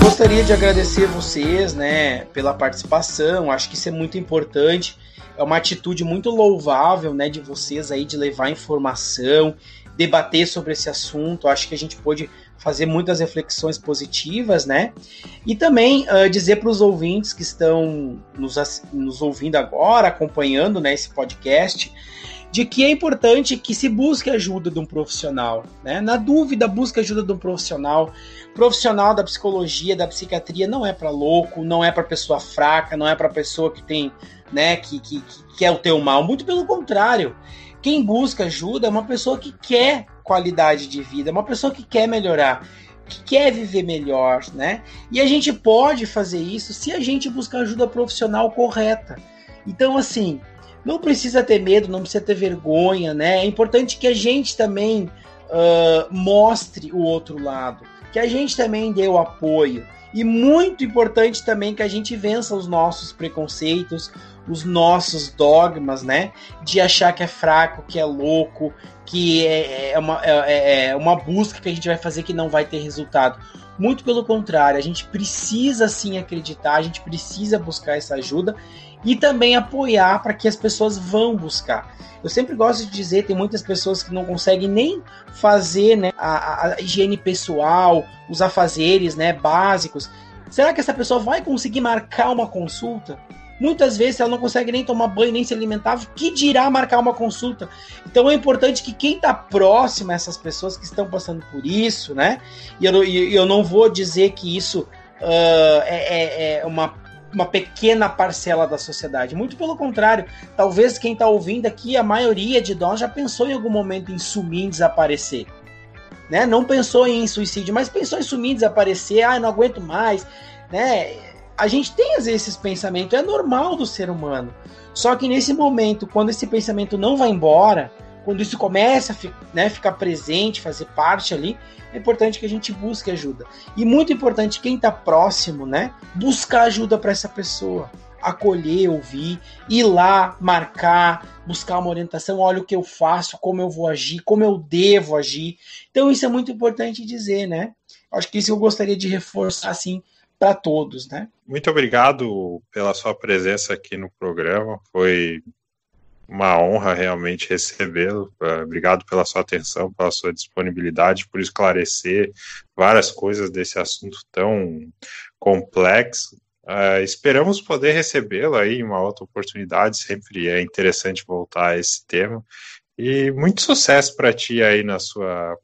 Gostaria de agradecer vocês, né, pela participação. Acho que isso é muito importante. É uma atitude muito louvável, né, de vocês aí de levar informação, debater sobre esse assunto. Acho que a gente pode fazer muitas reflexões positivas, né? E também dizer para os ouvintes que estão nos ouvindo agora, acompanhando, né, esse podcast, de que é importante que se busque ajuda de um profissional, né? Na dúvida, busque ajuda de um profissional. Profissional da psicologia, da psiquiatria, não é para louco, não é para pessoa fraca, não é para pessoa que tem, né, que quer o teu mal. Muito pelo contrário. Quem busca ajuda é uma pessoa que quer qualidade de vida, é uma pessoa que quer melhorar, que quer viver melhor, né? E a gente pode fazer isso se a gente buscar ajuda profissional correta. Então, assim, não precisa ter medo, não precisa ter vergonha, né? É importante que a gente também mostre o outro lado, que a gente também dê o apoio. E muito importante também que a gente vença os nossos preconceitos, os nossos dogmas, né? De achar que é fraco, que é louco, que é uma busca que a gente vai fazer que não vai ter resultado. Muito pelo contrário, a gente precisa sim acreditar, a gente precisa buscar essa ajuda e também apoiar para que as pessoas vão buscar. Eu sempre gosto de dizer, tem muitas pessoas que não conseguem nem fazer, né, a higiene pessoal, os afazeres, né, básicos. Será que essa pessoa vai conseguir marcar uma consulta? Muitas vezes ela não consegue nem tomar banho, nem se alimentar, que dirá marcar uma consulta? Então é importante que quem está próximo a essas pessoas que estão passando por isso, né? E eu não vou dizer que isso é uma pequena parcela da sociedade. Muito pelo contrário, talvez quem está ouvindo aqui, a maioria de nós já pensou em algum momento em sumir, em desaparecer. Né? Não pensou em suicídio, mas pensou em sumir, desaparecer, não aguento mais, né? A gente tem às vezes esses pensamentos, é normal do ser humano. Só que nesse momento, quando esse pensamento não vai embora, quando isso começa a ficar presente, fazer parte ali, é importante que a gente busque ajuda. E muito importante, quem está próximo, né, buscar ajuda para essa pessoa. Acolher, ouvir, ir lá, marcar, buscar uma orientação, olha o que eu faço, como eu vou agir, como eu devo agir. Então isso é muito importante dizer, né? Acho que isso eu gostaria de reforçar, assim, para todos, né? Muito obrigado pela sua presença aqui no programa, foi uma honra realmente recebê-lo. Obrigado pela sua atenção, pela sua disponibilidade, por esclarecer várias coisas desse assunto tão complexo. Esperamos poder recebê-lo aí em uma outra oportunidade, sempre é interessante voltar a esse tema. E muito sucesso para ti aí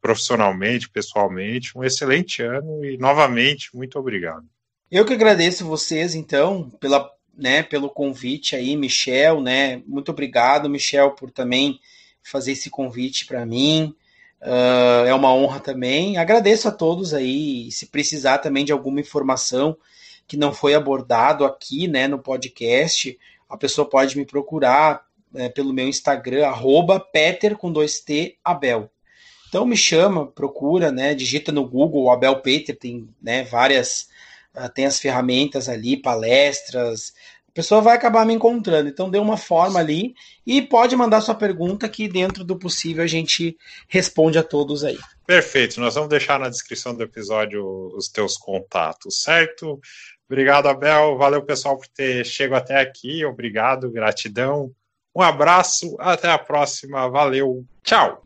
profissionalmente, pessoalmente, um excelente ano e novamente muito obrigado. Eu que agradeço vocês, então, pelo convite aí, Michel, né? Muito obrigado, Michel, por também fazer esse convite para mim. É uma honra também. Agradeço a todos aí. Se precisar também de alguma informação que não foi abordado aqui, né, no podcast, a pessoa pode me procurar pelo meu Instagram, @peter_abel. Então me chama, procura, né, digita no Google Abel Peter, tem, né, tem as ferramentas ali, palestras, a pessoa vai acabar me encontrando. Então dê uma forma ali e pode mandar sua pergunta que dentro do possível a gente responde a todos aí. Perfeito, nós vamos deixar na descrição do episódio os teus contatos, certo? Obrigado, Abel. Valeu, pessoal, por ter chegado até aqui. Obrigado, gratidão. Um abraço, até a próxima. Valeu, tchau!